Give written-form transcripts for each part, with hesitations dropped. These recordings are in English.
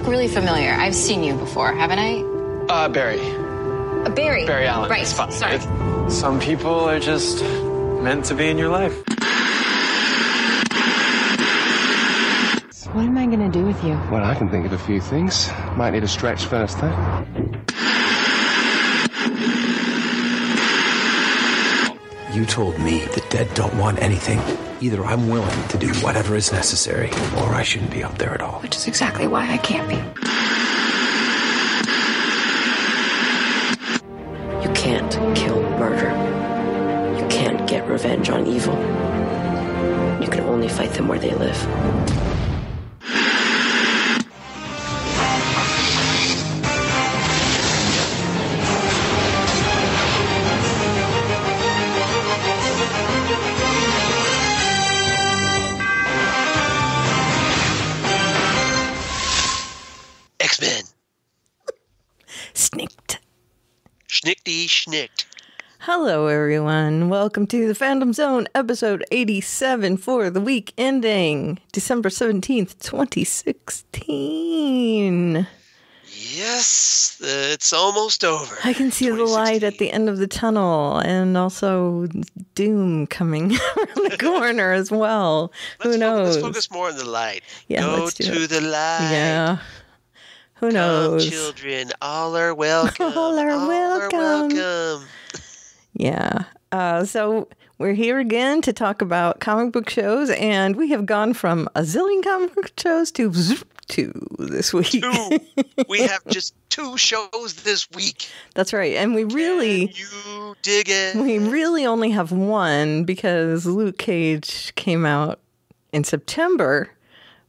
really familiar. I've seen you before, haven't I? Barry. Barry. Barry Allen. Right, It's fine. sorry. Some people are just meant to be in your life. What am I gonna do with you? Well, I can think of a few things. Might need a stretch first, though. You told me the dead don't want anything. Either I'm willing to do whatever is necessary, or I shouldn't be up there at all. Which is exactly why I can't be. You can't kill murder. You can't get revenge on evil. You can only fight them where they live. X-Men. Snicked. Schnickty schnicked. Hello, everyone. Welcome to the Fandom Zone, episode 87 for the week ending December 17th, 2016. Yes, it's almost over. I can see the light at the end of the tunnel and also doom coming around the corner as well. Who knows? Let's focus more on the light. Yeah, Go let's do to it. the light. Yeah. Who knows? Come, children, all are welcome. All are welcome. welcome. Yeah. So we're here again to talk about comic book shows, and we have gone from a zillion comic book shows to two this week. Two. We have just 2 shows this week. That's right. And we really... Can you dig it? We really only have one because Luke Cage came out in September,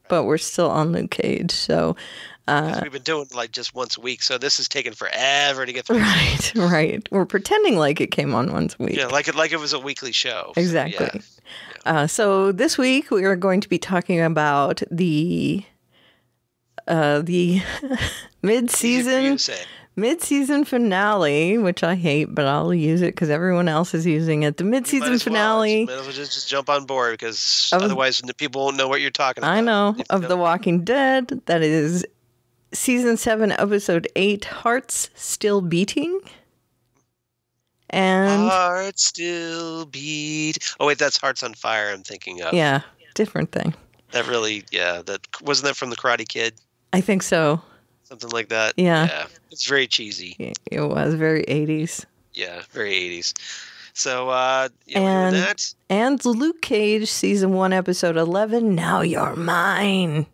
but we're still on Luke Cage, so... We've been doing like just once a week, so this has taken forever to get through. Right. We're pretending like it came on once a week. Yeah, like it was a weekly show. Exactly. So, yeah. So this week we are going to be talking about the mid-season finale, which I hate, but I'll use it because everyone else is using it. The mid-season finale. Might as well just jump on board because otherwise people won't know what you're talking about. I know. Of The Walking Dead. That is Season 7, Episode 8, Hearts Still Beating. And Hearts Still Beat. Oh, wait, that's Hearts on Fire I'm thinking of. Yeah, different thing. That really, wasn't that from The Karate Kid? I think so. Something like that. Yeah. It's very cheesy. It was very 80s. Yeah, very 80s. So, we're doing that. And Luke Cage, Season 1, Episode 11, Now You're Mine.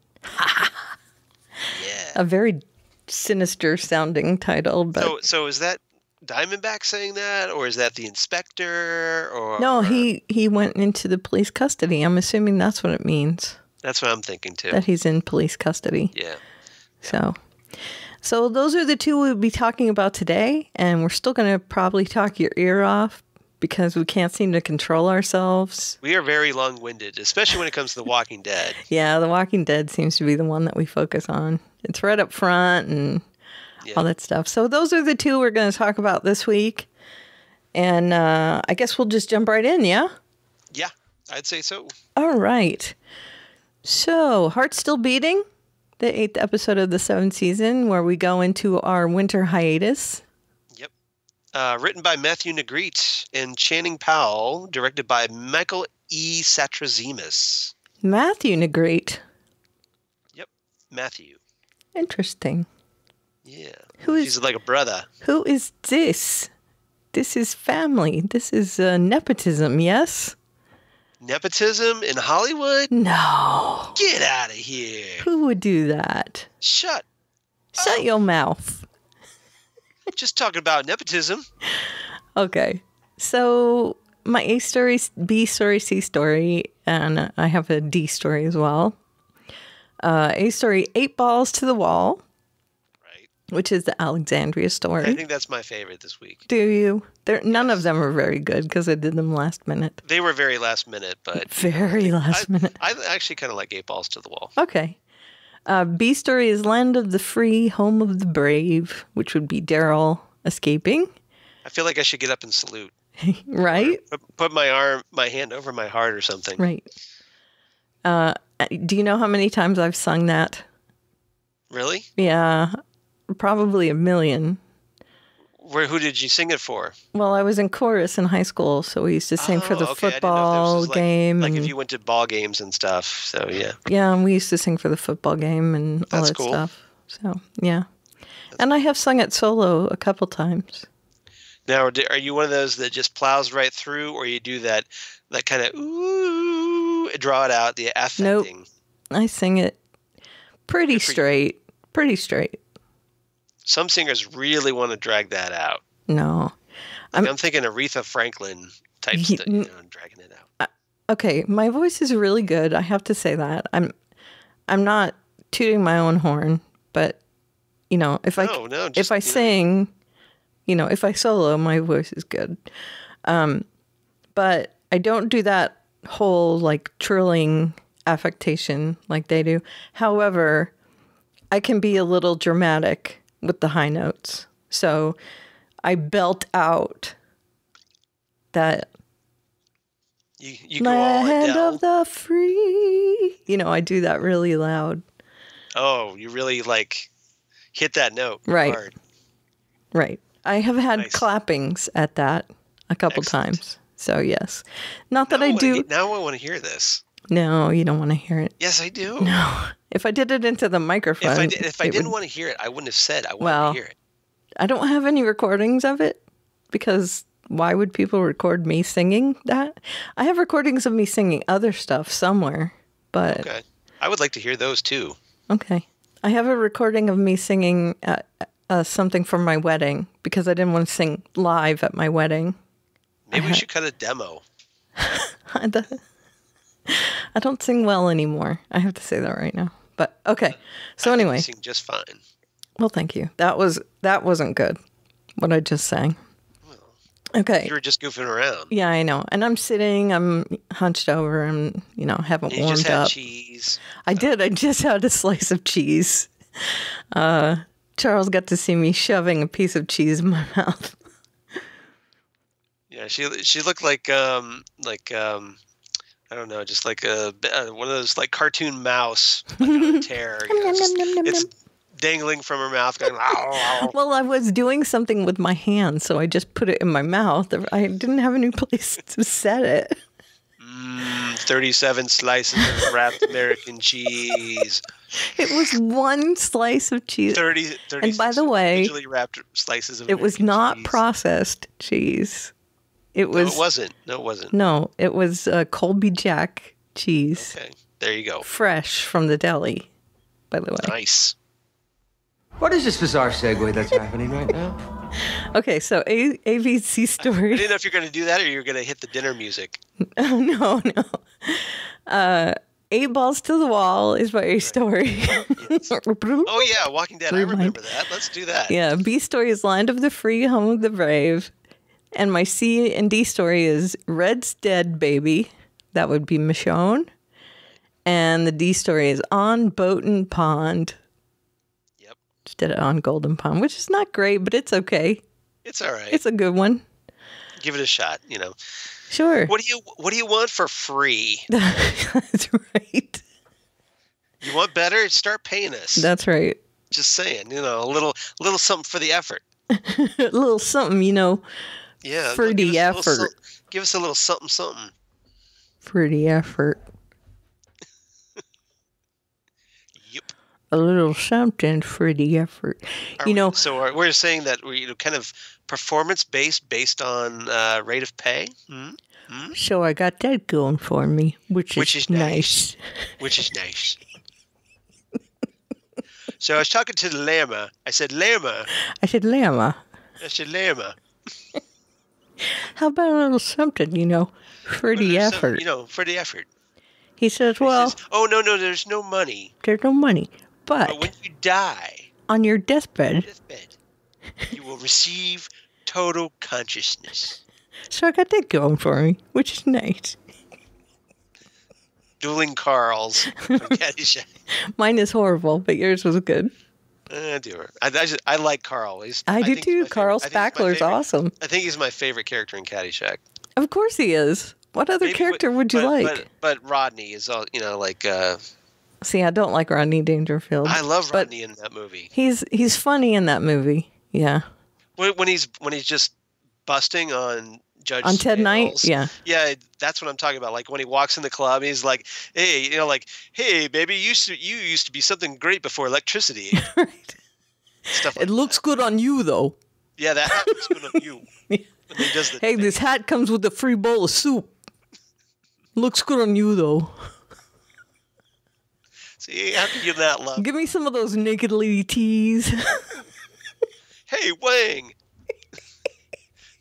Yeah. A very sinister sounding title. But So is that Diamondback saying that, or is that the inspector? Or no, he went into the police custody. I'm assuming that's what it means. That's what I'm thinking, too. That he's in police custody. Yeah. So those are the 2 we'll be talking about today, and we're still going to probably talk your ear off because we can't seem to control ourselves. We are very long-winded, especially when it comes to The Walking Dead. Yeah, The Walking Dead seems to be the one that we focus on. It's right up front and all that stuff. So those are the 2 we're going to talk about this week. And I guess we'll just jump right in, yeah? Yeah, I'd say so. All right. So, Heart's Still Beating, the 8th episode of the 7th season, where we go into our winter hiatus. Yep. Written by Matthew Negrete and Channing Powell, directed by Michael E. Satrazemis. Matthew Negrete. Yep, Matthew. Interesting. Yeah. He's like a brother. Who is this? This is family. This is nepotism, yes? Nepotism in Hollywood? No. Get out of here. Who would do that? Shut your mouth. Just talking about nepotism. Okay. So my A story, B story, C story, and I have a D story as well. A story, 8 Balls to the Wall. Right. Which is the Alexandria story. I think that's my favorite this week. Do you? None of them are very good because I did them last minute. They were very last minute, but... Very last minute. I actually kind of like 8 Balls to the Wall. Okay. B story is Land of the Free, Home of the Brave, which would be Daryl escaping. I feel like I should get up and salute. Right? Or put my hand over my heart or something. Right. Do you know how many times I've sung that? Really? Yeah, probably a million. Who did you sing it for? Well, I was in chorus in high school, so we used to sing for the okay. football game. Like if you went to ball games and stuff. So yeah. Yeah, and we used to sing for the football game and all that stuff. So yeah, and I have sung it solo a couple times. Now, are you one of those that just plows right through, or you do that kind of ooh, draw it out, the affecting? Nope. I sing it pretty straight. Pretty straight. Some singers really want to drag that out. No. I'm thinking Aretha Franklin type stuff, dragging it out. Okay, my voice is really good. I have to say that. I'm not tooting my own horn, but if I sing, if I solo, my voice is good. But I don't do that whole like trilling affectation like they do. However, I can be a little dramatic with the high notes. So I belt out that you go all land Adele. of the free. I do that really loud. Oh, you really like hit that note Right. hard. Right. I have had Nice. clappings at that a couple Excellent. times. So yes. Not that Now I do. Now I want to hear this. No, you don't want to hear it. Yes, I do. No. If I did it into the microphone. If I didn't want to hear it, I wouldn't have said I wanted Well, to hear it. I don't have any recordings of it because why would people record me singing that? I have recordings of me singing other stuff somewhere, but Okay. I would like to hear those too. okay. I have a recording of me singing something for my wedding because I didn't want to sing live at my wedding. Maybe we should cut a demo. I don't sing well anymore. I have to say that right now. But okay. So I think anyway, you sing just fine. well, thank you. That wasn't good. What I just sang. Okay. You were just goofing around. Yeah, I know. And I'm sitting, I'm hunched over, and haven't You warmed just had up. cheese. I did. I just had a slice of cheese. Charles got to see me shoving a piece of cheese in my mouth. Yeah, she looked like I don't know, just like one of those like cartoon mouse like on a tear. It's dangling from her mouth, going. Well, I was doing something with my hand, so I just put it in my mouth. I didn't have any place to set it. 37 slices of wrapped American cheese. It was one slice of cheese. 30 And by the way, individually wrapped slices of it was American not cheese. processed cheese. It was. No, it wasn't. No, it wasn't. No, it was Colby Jack cheese. Okay, there you go. Fresh from the deli, by the way. Nice. What is this bizarre segue that's happening right now? Okay, so ABC I story. didn't know if you're going to do that or you're going to hit the dinner music. No. 8 Balls to the Wall is my A story. Oh, yeah, Walking Dead. I remember that. Let's do that. Yeah, B story is Land of the Free, Home of the Brave. And my C and D story is Red's Dead Baby. That would be Michonne. And the D story is On Boatin' Pond. Yep. Instead of On Golden Pond, which is not great, but it's okay. It's all right. It's a good one. Give it a shot, Sure. What do you want for free? That's right. You want better? Start paying us. That's right. Just saying, a little something for the effort. A little something, Yeah. for the effort. Give us a little something. For the effort. Yep. A little something for the effort. So we're saying that we're kind of performance-based on rate of pay. So I got that going for me, which is nice. Which is nice. So I was talking to the llama. I said, llama. I said, llama, how about a little something, for the effort? For the effort. He says, well, He says, oh, no, there's no money. there's no money, But but when you die, on your deathbed, you will receive total consciousness. so I got that going for me, which is nice. Dueling Carls from Caddyshack. Mine is horrible, but yours was good. I like Carl. I do think he's too. my Carl favorite. I think he's my Spackler's favorite. awesome. I think he's my favorite character in Caddyshack. Of course he is. What other Maybe character would you like? But Rodney is all, See, I don't like Rodney Dangerfield. I love Rodney in that movie. He's funny in that movie. Yeah. When he's just busting on Judge on Ted Scales. Knight. Yeah. Yeah, that's what I'm talking about. Like when he walks in the club, he's like, "Hey, hey, baby, you used to be something great before electricity." Right. Stuff like it looks good on you, though. Yeah, that hat looks good on you. Hey, this hat comes with a free bowl of soup. Looks good on you, though. See, how can you not love? Give me some of those naked lady teas. Hey, Wang,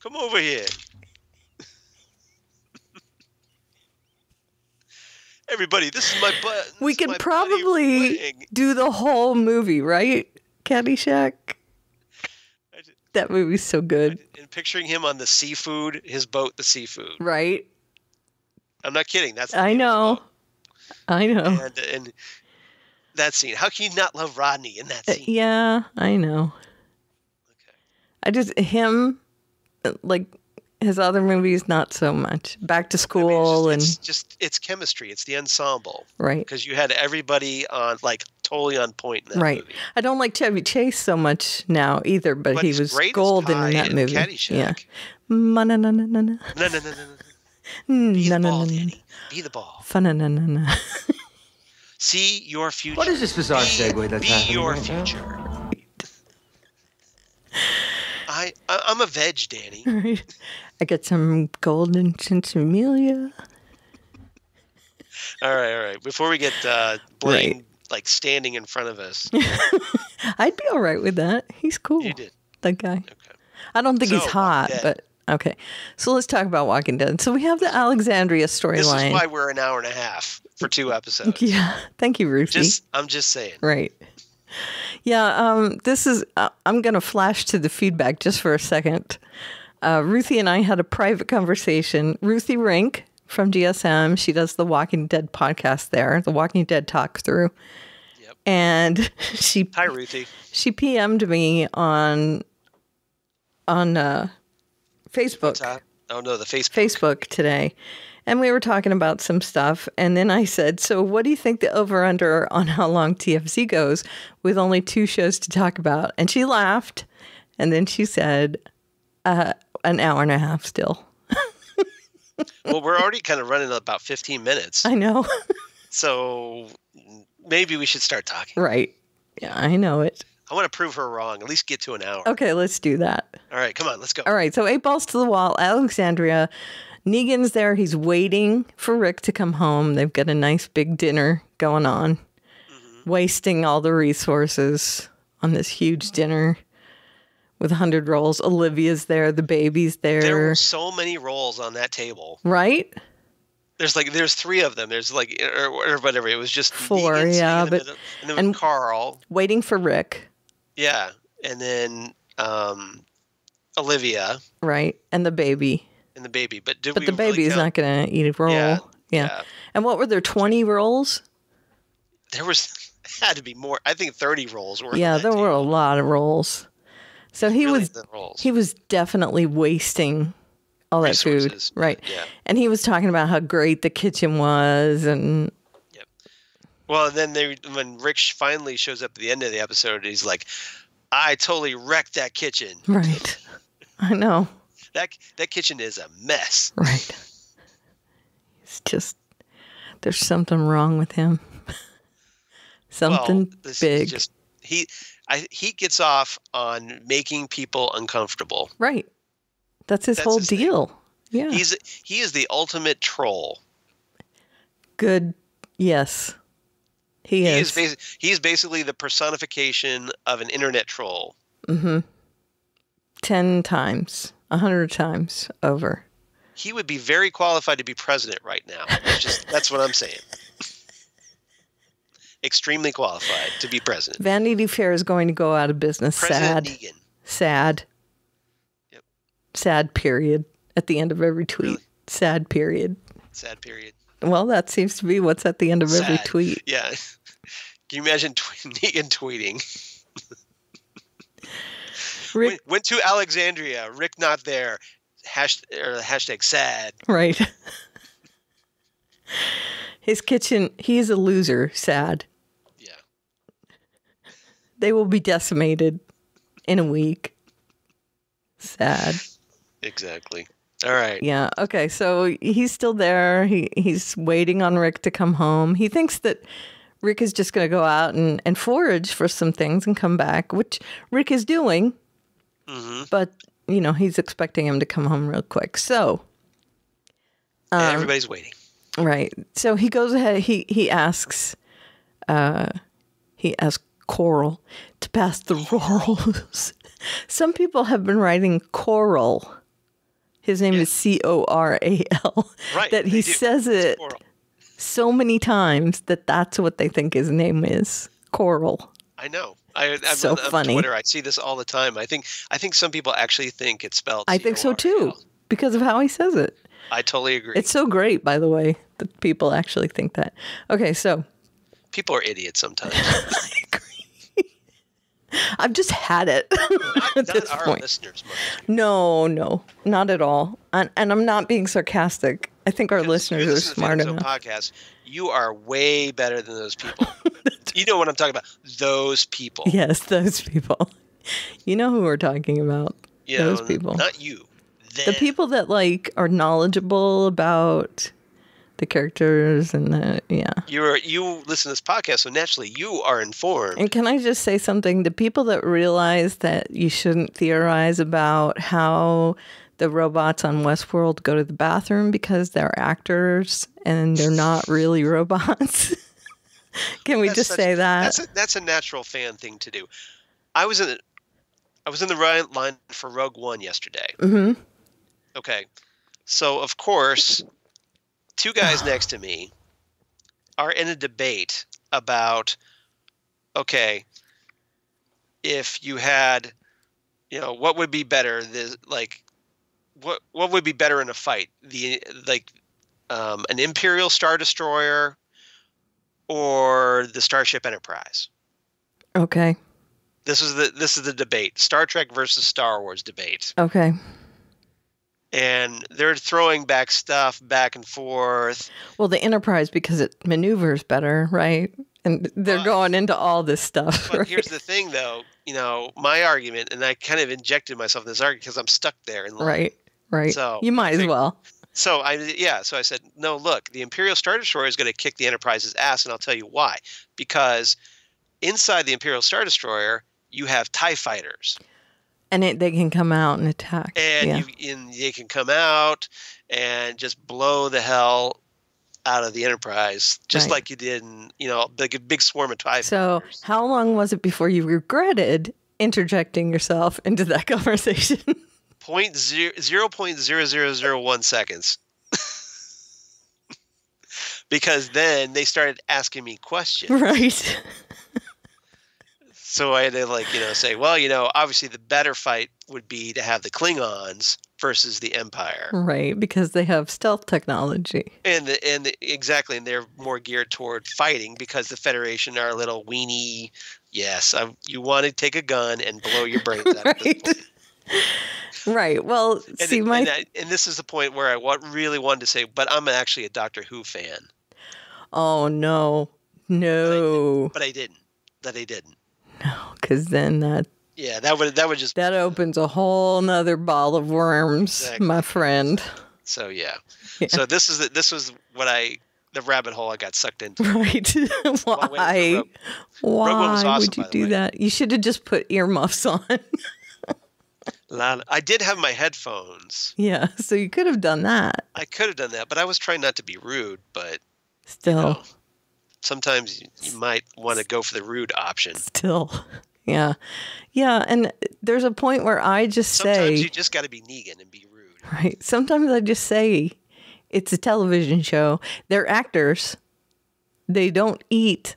come over here. Everybody, this is my butt. We could probably do the whole movie, right? Caddyshack. That movie's so good. And picturing him on the seafood, his boat, the seafood. Right. I'm not kidding. I know. And that scene. How can you not love Rodney in that scene? Yeah, I know. Okay. Him, like his other movies, not so much. Back to School it's chemistry. It's the ensemble. Right. Because you had everybody on totally on point in that movie. I don't like Chevy Chase so much now either, but he was golden in that movie. Caddyshack. Yeah. No. No. Be the ball, Danny. Be the ball. Fun-na-na-na-na. See your future. What is this bizarre segue that's happening? Be your right now? future. I'm a veg, Danny. Right. I got some golden sinsemilla. All right. Before we get Blaine standing in front of us. I'd be all right with that. He's cool. You did. That guy. Okay. I don't think he's hot, but okay. So let's talk about Walking Dead. So we have the Alexandria storyline. This is why we're an hour and a half for 2 episodes. Yeah. Thank you, Ruthie. I'm just saying. Right. Yeah, this is, I'm going to flash to the feedback just for a second. Ruthie and I had a private conversation. Ruthie Rink from GSM, she does the Walking Dead podcast there, the Walking Dead talk through. Yep. And Hi, Ruthie. She PM'd me on Facebook. Oh, no, the Facebook. Facebook today. And we were talking about some stuff. And then I said, so what do you think the over-under on how long TFC goes with only 2 shows to talk about? And she laughed. And then she said, an hour and a half still. Well, we're already kind of running about 15 minutes. I know. So maybe we should start talking. Right. Yeah, I know it. I want to prove her wrong. At least get to an hour. Okay, let's do that. All right, come on, let's go. All right, so 8 balls to the wall, Alexandria. Negan's there. He's waiting for Rick to come home. They've got a nice big dinner going on, wasting all the resources on this huge dinner with 100 rolls. Olivia's there. The baby's there. There were so many rolls on that table. Right? There's 3 of them. There's or whatever. It was just 4, yeah. And then Carl. Waiting for Rick. Yeah. And then Olivia. Right. And the baby. And the baby. But the baby is not going to eat a roll. Yeah. And what were there, 20 rolls? There had to be more. I think 30 rolls were. Yeah, there were a lot of rolls. So he was definitely wasting all that food. Right. Yeah. And he was talking about how great the kitchen was and Yep. Well, then when Rick finally shows up at the end of the episode, he's like, I totally wrecked that kitchen. Right. I know. That kitchen is a mess. Right. It's just, there's something wrong with him. Something big. He gets off on making people uncomfortable. Right. That's his whole deal. Thing. Yeah. He is the ultimate troll. Good. Yes. He is. He is basically the personification of an internet troll. 10 times. 100 times over. He would be very qualified to be president right now. That's what I'm saying. Extremely qualified to be president. Vanity Fair is going to go out of business. President Sad. Negan. Sad. Yep. Sad period. At the end of every tweet. Really? Sad period. Sad period. Well, that seems to be what's at the end of every tweet. Yeah. Can you imagine Negan tweeting? Rick went to Alexandria. Rick not there. Hashtag sad. Right. His kitchen. He is a loser. Sad. They will be decimated in a week. Sad. Exactly. All right. Yeah. Okay. So he's still there. He's waiting on Rick to come home. He thinks that Rick is just going to go out and forage for some things and come back, which Rick is doing. Mm-hmm. But, he's expecting him to come home real quick. So. Everybody's waiting. Right. So he goes ahead. He asks Coral to pass the rolls. Some people have been writing Coral. His name is Coral. Right. That he says it so many times that's what they think his name is. Coral. I know. So funny. On Twitter, I see this all the time. I think some people actually think it's spelled I think so too, because of how he says it. I totally agree. It's so great, by the way, that people actually think that. Okay, so. People are idiots sometimes. I agree. I've just had it at this our point. Listeners, No, not at all. And I'm not being sarcastic. I think our listeners are smart enough. Podcast, you are way better than those people. You know what I'm talking about. Those people. Yes, those people. You know who we're talking about. Those people. Not you. The people that are knowledgeable about the characters and you listen to this podcast, so naturally you are informed. And can I just say something? The people that realize that you shouldn't theorize about how the robots on Westworld go to the bathroom because they're actors and they're not really robots. Can we just say that? That's a natural fan thing to do. I was in the right line for Rogue One yesterday. Mm-hmm. Okay, so of course, two guys next to me are in a debate about, okay, if you had, what would be better? What would be better in a fight? An Imperial Star Destroyer or the Starship Enterprise? Okay. This is the debate. Star Trek versus Star Wars debate. Okay. And they're throwing back stuff back and forth. Well, the Enterprise, because it maneuvers better, right? And they're going into all this stuff. But right? Here's the thing, though. My argument, and I kind of injected myself in this argument because I'm stuck there in line. Right. So you might as well. So I said, no, look, the Imperial Star Destroyer is going to kick the Enterprise's ass, and I'll tell you why. Because inside the Imperial Star Destroyer, you have TIE fighters. And they can come out and attack. And they can come out and just blow the hell out of the Enterprise, just like you did in, like a big swarm of TIE fighters. So how long was it before you regretted interjecting yourself into that conversation? 0.0001 seconds. Because then they started asking me questions. Right. So I had to say, well, obviously the better fight would be to have the Klingons versus the Empire. Right, because they have stealth technology. Exactly, and they're more geared toward fighting because the Federation are a little weenie. Yes, you want to take a gun and blow your brains out. Right. Right. Well, and this is the point where I really wanted to say, but I'm actually a Doctor Who fan. Oh no. But I didn't. No, because then that would just opens a whole nother ball of worms, exactly. My friend. So yeah. So this was the rabbit hole I got sucked into. Right. Why? Why awesome, would you do that? You should have just put earmuffs on. I did have my headphones. Yeah, so you could have done that. I could have done that, but I was trying not to be rude. But still. Sometimes you might want to go for the rude option. Still. Yeah. Yeah. And there's a point where I just say. Sometimes you just got to be Negan and be rude. Right. Sometimes I just say it's a television show. They're actors. They don't eat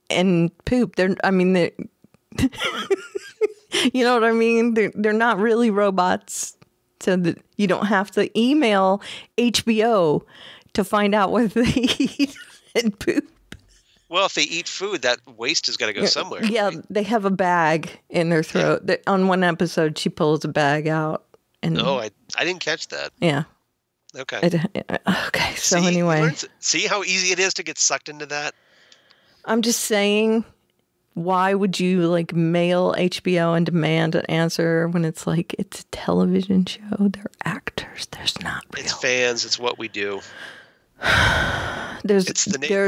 and poop. You know what I mean? They're not really robots. So that you don't have to email HBO to find out what they eat and poop. Well, if they eat food, that waste is going to go somewhere. Yeah, right? They have a bag in their throat. Yeah. On one episode, she pulls a bag out. And I didn't catch that. Yeah. Okay. Okay, so anyway. See how easy it is to get sucked into that? I'm just saying, why would you like mail HBO and demand an answer when it's like it's a television show? They're actors. There's not real. It's fans. It's what we do. There's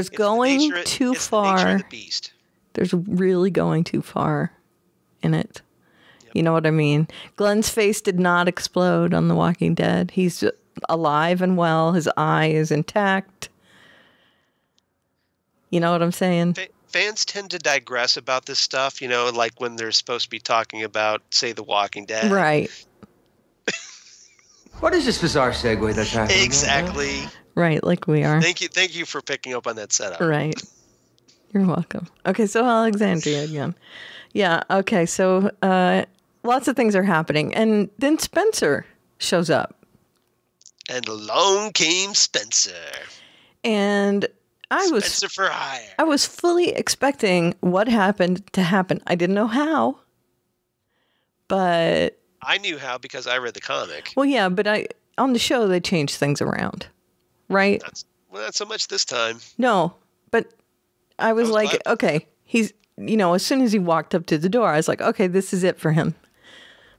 going the nature, too it's far. The nature of the beast. There's really going too far in it. Yep. You know what I mean? Glenn's face did not explode on The Walking Dead. He's alive and well. His eye is intact. You know what I'm saying? Fans tend to digress about this stuff, you know, like when they're supposed to be talking about, say, The Walking Dead. Right. What is this bizarre segue that's happening? Exactly. Right, like we are. Thank you for picking up on that setup. Right. You're welcome. Okay, so Alexandria again. Yeah, okay, so lots of things are happening. And then Spencer shows up. And along came Spencer. And Spencer for hire. I was fully expecting what happened to happen. I didn't know how, but I knew how because I read the comic. Well, yeah, but on the show they changed things around, right? Not so much this time. No, but I was like, glad. okay, he's, you know, as soon as he walked up to the door, I was like, okay, this is it for him.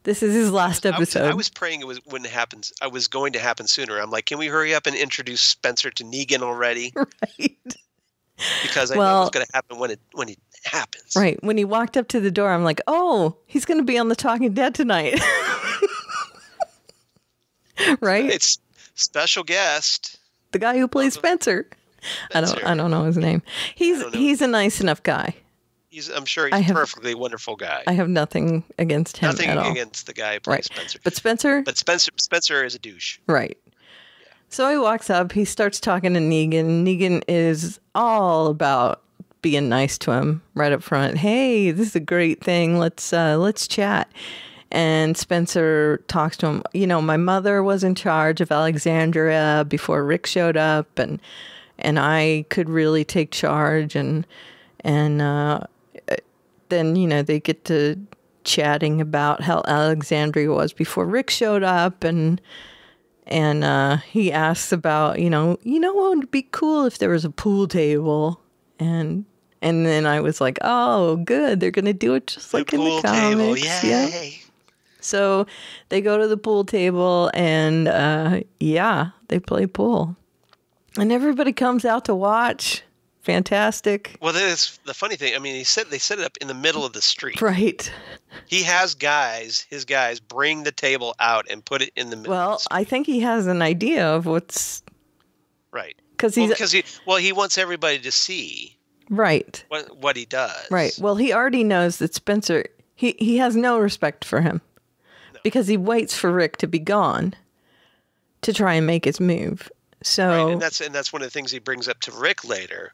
This is his last episode. I was praying it wouldn't happen. I was going to happen sooner. I'm like, can we hurry up and introduce Spencer to Negan already? Right. Because I know it's going to happen when it happens. Right. When he walked up to the door, I'm like, oh, he's going to be on The Talking Dead tonight. Right? It's special guest. The guy who plays Spencer. I don't know his name. He's a nice enough guy. I'm sure he's a perfectly wonderful guy. I have nothing against him at all. Nothing against the guy who plays Spencer. But Spencer is a douche. Right. Yeah. So he walks up, he starts talking to Negan. Negan is all about being nice to him right up front. Hey, this is a great thing. Let's chat. And Spencer talks to him. You know, my mother was in charge of Alexandria before Rick showed up, and I could really take charge, and then, you know, they get to chatting about how Alexandria was before Rick showed up, and he asks about, you know what would be cool if there was a pool table, and then I was like, oh, good, they're gonna do it just like in the comics. Yay. Yeah. So they go to the pool table, and they play pool, and everybody comes out to watch. Fantastic. Well, that's the funny thing. I mean, they set it up in the middle of the street. Right. He has his guys bring the table out and put it in the middle. Well, I think he has an idea of what's right. Because he wants everybody to see right what he does. Right. Well, he already knows that Spencer. He has no respect for him because he waits for Rick to be gone to try and make his move. So right. and that's one of the things he brings up to Rick later.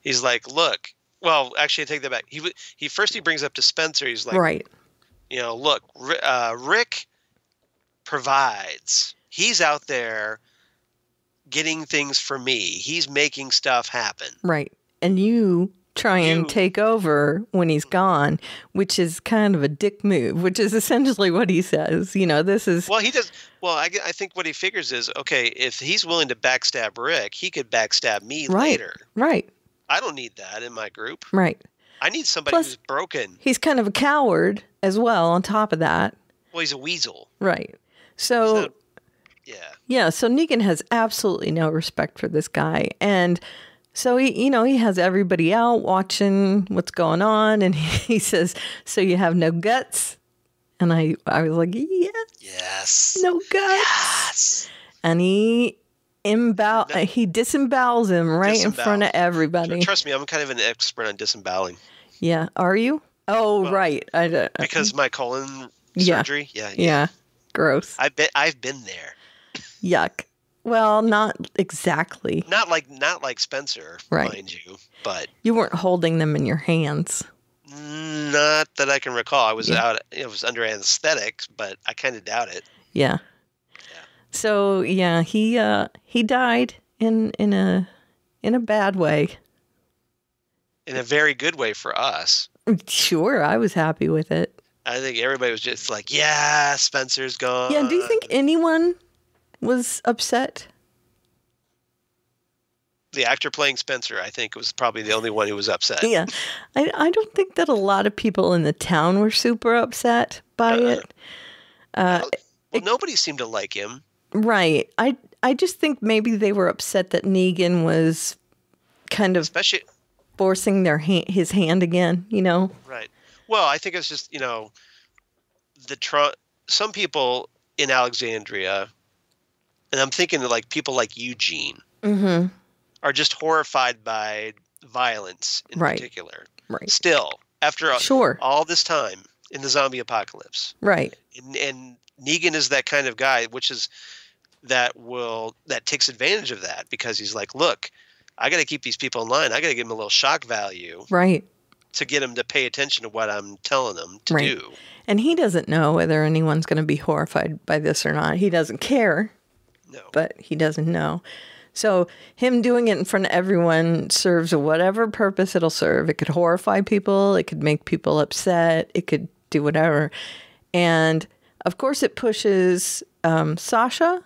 He's like, look, well, actually, I take that back. He first brings up to Spencer. He's like, right. You know, look, Rick provides. He's out there getting things for me. He's making stuff happen. Right. And you try and take over when he's gone, which is kind of a dick move, which is essentially what he says. You know, this is... Well, he does... Well, I think what he figures is, okay, if he's willing to backstab Rick, he could backstab me later. Right. I don't need that in my group. Right. I need somebody who's broken. He's kind of a coward as well on top of that. Well, he's a weasel. Right. So... Yeah. Yeah, so Negan has absolutely no respect for this guy. And so he has everybody out watching what's going on, and he says, "So you have no guts?" And I was like, "Yes. No guts." Yes. And he disembowels him right in front of everybody. Trust me, I'm kind of an expert on disemboweling. Yeah, are you? Oh, well, right. Because my colon surgery. Yeah. Gross. I've been there. Yuck. Well, not exactly. Not like Spencer, mind you, but you weren't holding them in your hands. Not that I can recall. I was out. It was under anesthetics, but I kind of doubt it. Yeah. So he died in a bad way. In a very good way for us. Sure, I was happy with it. I think everybody was just like, "Yeah, Spencer's gone." Yeah. Do you think anyone was upset? the actor playing Spencer, I think, was probably the only one who was upset. Yeah. I don't think that a lot of people in the town were super upset by it. Well, nobody seemed to like him. Right. I just think maybe they were upset that Negan was kind of Especially forcing his hand again, you know? Right. Well, I think it's just, some people in Alexandria, and I'm thinking like people like Eugene, are just horrified by violence in particular. Right. Still, after all this time in the zombie apocalypse. Right. And Negan is that kind of guy, that takes advantage of that because he's like, look, I got to keep these people in line. I got to give them a little shock value. Right. To get them to pay attention to what I'm telling them to do. And he doesn't know whether anyone's going to be horrified by this or not. He doesn't care. No. But he doesn't know. So him doing it in front of everyone serves whatever purpose it'll serve. It could horrify people. It could make people upset. It could do whatever. And, of course, it pushes Sasha.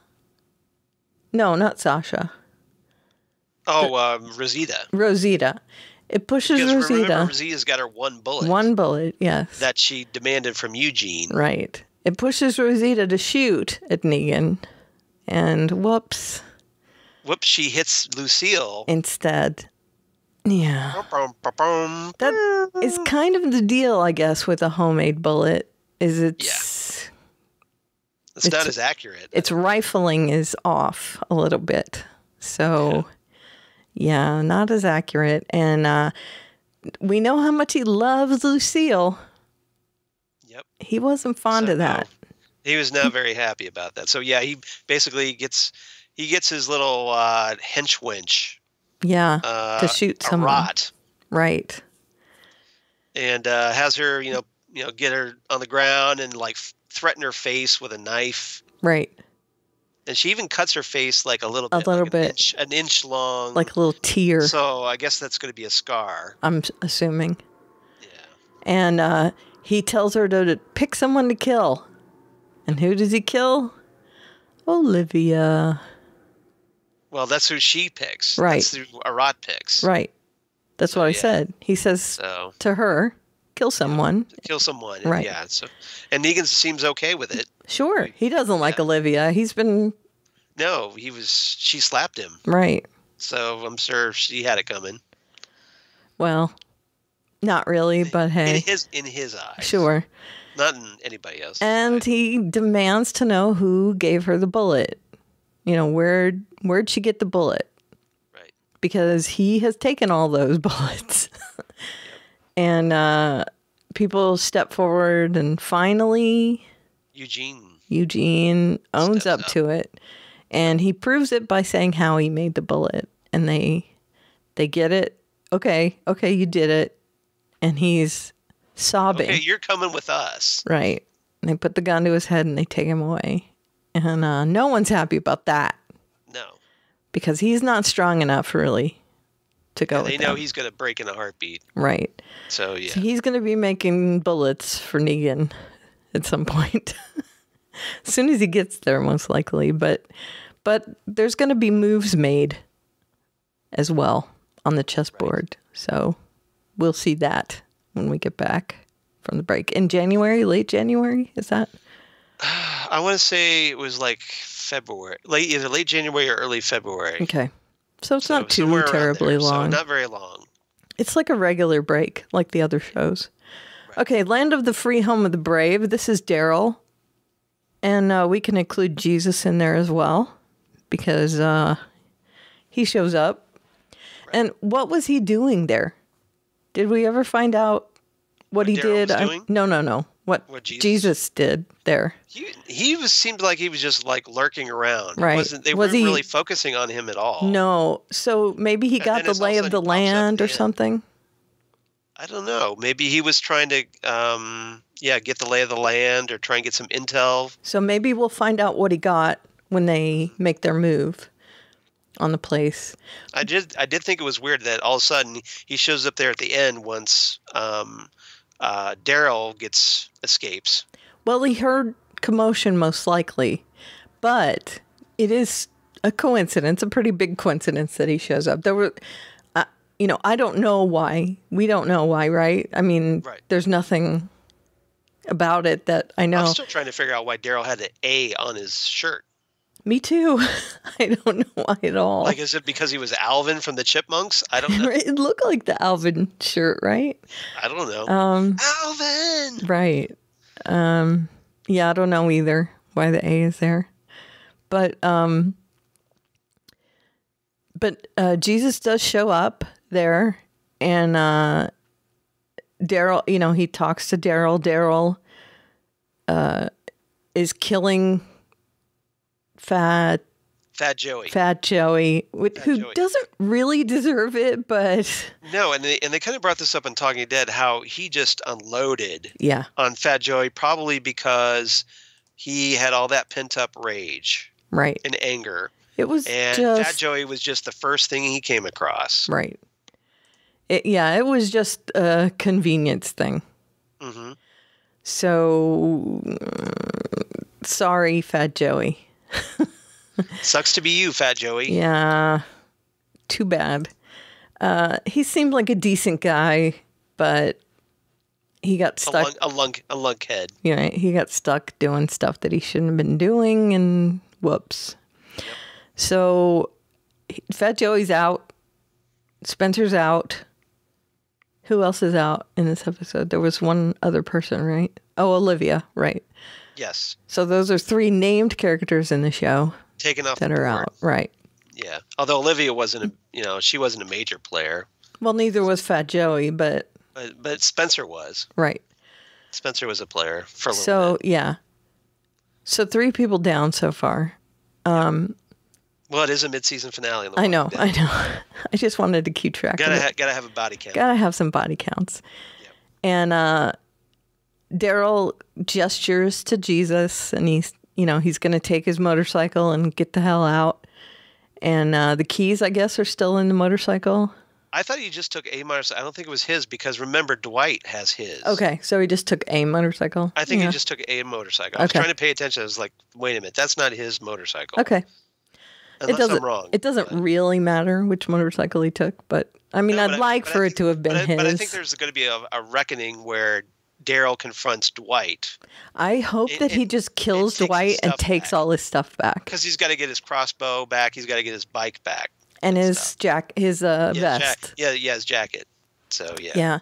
No, not Sasha. Oh, Rosita. Rosita. It pushes because Rosita. Remember, Rosita's got her one bullet. One bullet, yes. That she demanded from Eugene. Right. It pushes Rosita to shoot at Negan. And whoops. Whoops, she hits Lucille. Instead. Yeah. That is kind of the deal, I guess, with a homemade bullet. It's not as accurate. Its rifling is off a little bit. So... Yeah, not as accurate. And we know how much he loves Lucille. Yep. He wasn't fond of that. He was not very happy about that. So, yeah, he basically gets his little hench wench. Yeah, to shoot someone. Rot. Right. And has her, get her on the ground and, like, threaten her face with a knife. Right. And she even cuts her face like a little bit. An inch long. Like a little tear. So I guess that's going to be a scar. I'm assuming. Yeah. And he tells her to pick someone to kill. And who does he kill? Olivia. Well, that's who she picks. Right. That's who Arat picks. Right. That's what I said. He says to her, kill someone. Kill someone. Right. Yeah. So, and Negan seems okay with it. Sure. He doesn't like Olivia. He's been... No, she slapped him. Right. So I'm sure she had it coming. Well, not really, but hey. In his eyes. Sure. Not in anybody else. And he demands to know who gave her the bullet. Where'd she get the bullet? Right. Because he has taken all those bullets. And people step forward and finally... Eugene owns up to it. And he proves it by saying how he made the bullet. And they get it. Okay, you did it. And he's sobbing. Okay, you're coming with us. Right. And they put the gun to his head and they take him away. And no one's happy about that. No. Because he's not strong enough, really, to go with They know he's going to break in a heartbeat. Right. So, yeah. So he's going to be making bullets for Negan at some point. As soon as he gets there, most likely. But there's going to be moves made as well on the chessboard. Right. So we'll see that when we get back from the break. In January, late January, is that? I want to say it was like February. Either late January or early February. Okay. So it's not too terribly long. So not very long. It's like a regular break, like the other shows. Right. Okay, Land of the Free, Home of the Brave. This is Daryl. And we can include Jesus in there as well, because he shows up. Right. And what was he doing there? Did we ever find out what he did? No. What Jesus did there? He seemed like he was just like lurking around. Right? They weren't really focusing on him at all. No. So maybe he got the lay of the land or something. I don't know. Maybe he was trying to. Get the lay of the land or try and get some intel. So maybe we'll find out what he got when they make their move on the place. I did think it was weird that all of a sudden he shows up there at the end once Daryl escapes. Well, he heard commotion most likely, but it is a coincidence, a pretty big coincidence that he shows up. There were, I don't know why. We don't know why, right? I mean, There's nothing about it that I know. I'm still trying to figure out why Daryl had an A on his shirt. Me too. I don't know why at all. Like, is it because he was Alvin from the Chipmunks? I don't know. It looked like the Alvin shirt, right? I don't know. Alvin! Right. Yeah, I don't know either why the A is there. But Jesus does show up there, and Daryl, he talks to Daryl. Daryl is killing Fat Joey, who doesn't really deserve it, but no, and they kind of brought this up in Talking Dead, how he just unloaded on Fat Joey, probably because he had all that pent up rage, right, and anger. It was Fat Joey was just the first thing he came across, right. It was just a convenience thing. Mm-hmm. So sorry, Fat Joey. Sucks to be you, Fat Joey. Yeah, too bad. He seemed like a decent guy, but he got stuck. A lunkhead. Yeah, he got stuck doing stuff that he shouldn't have been doing, and whoops. Yep. So Fat Joey's out. Spencer's out. Who else is out in this episode? There was one other person, right? Oh, Olivia, right. Yes. So those are 3 named characters in the show. Taken off that are out, right. Yeah. Although Olivia wasn't she wasn't a major player. Well, neither was Fat Joey, but Spencer was. Right. Spencer was a player for a little bit. Yeah. So 3 people down so far. Well, it is a mid-season finale. I know. I just wanted to keep track of it. Gotta have a body count. Gotta have some body counts. Yep. And Daryl gestures to Jesus, and he's going to take his motorcycle and get the hell out. And the keys, I guess, are still in the motorcycle. I thought he just took a motorcycle. I don't think it was his, because remember, Dwight has his. Okay, so he just took a motorcycle? I think he just took a motorcycle. I was trying to pay attention. I was like, wait a minute, that's not his motorcycle. Okay. Unless I'm wrong. It doesn't really matter which motorcycle he took, but I mean, I'd like for it to have been his. But I think there's going to be a reckoning where Daryl confronts Dwight. I hope that he just kills Dwight and takes all his stuff back. Because he's got to get his crossbow back. He's got to get his bike back. And his vest. His jacket. So, yeah. Yeah.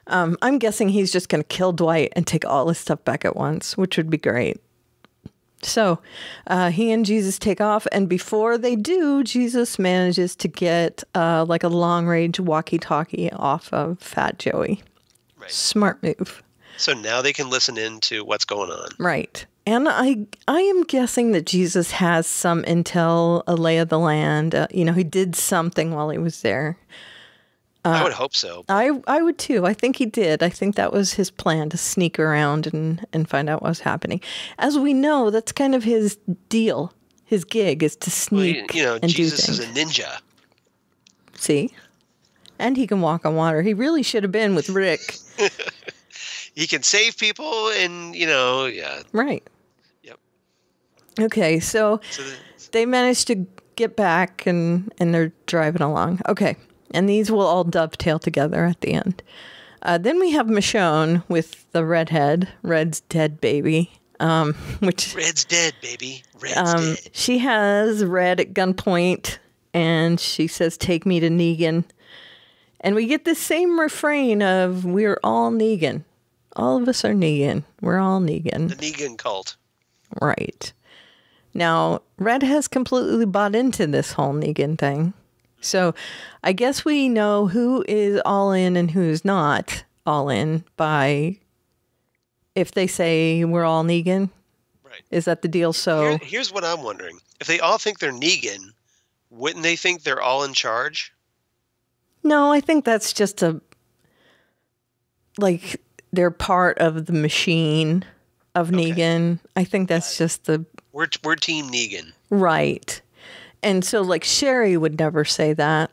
I'm guessing he's just going to kill Dwight and take all his stuff back at once, which would be great. So he and Jesus take off, and before they do, Jesus manages to get like a long-range walkie-talkie off of Fat Joey. Right. Smart move. So now they can listen in to what's going on. Right. And I am guessing that Jesus has some intel, a lay of the land. He did something while he was there. I would hope so. I would too. I think he did. I think that was his plan, to sneak around and find out what was happening. As we know, that's kind of his deal. His gig is to sneak and Jesus do things. is a ninja. See? And he can walk on water. He really should have been with Rick. He can save people and, yeah. Right. Yep. Okay, so they managed to get back and they're driving along. Okay. And these will all dovetail together at the end. Then we have Michonne with the redhead, Red's dead baby. Red's dead, baby. Red's dead. She has Red at gunpoint, and she says, "Take me to Negan." And we get the same refrain of, "We're all Negan. All of us are Negan. We're all Negan." The Negan cult. Right. Now, Red has completely bought into this whole Negan thing. So I guess we know who is all in and who's not all in by if they say we're all Negan. Right. Is that the deal? So here's what I'm wondering. If they all think they're Negan, wouldn't they think they're all in charge? No, I think that's just they're part of the machine of Negan. I think that's just we're Team Negan. Right. And so, Sherry would never say that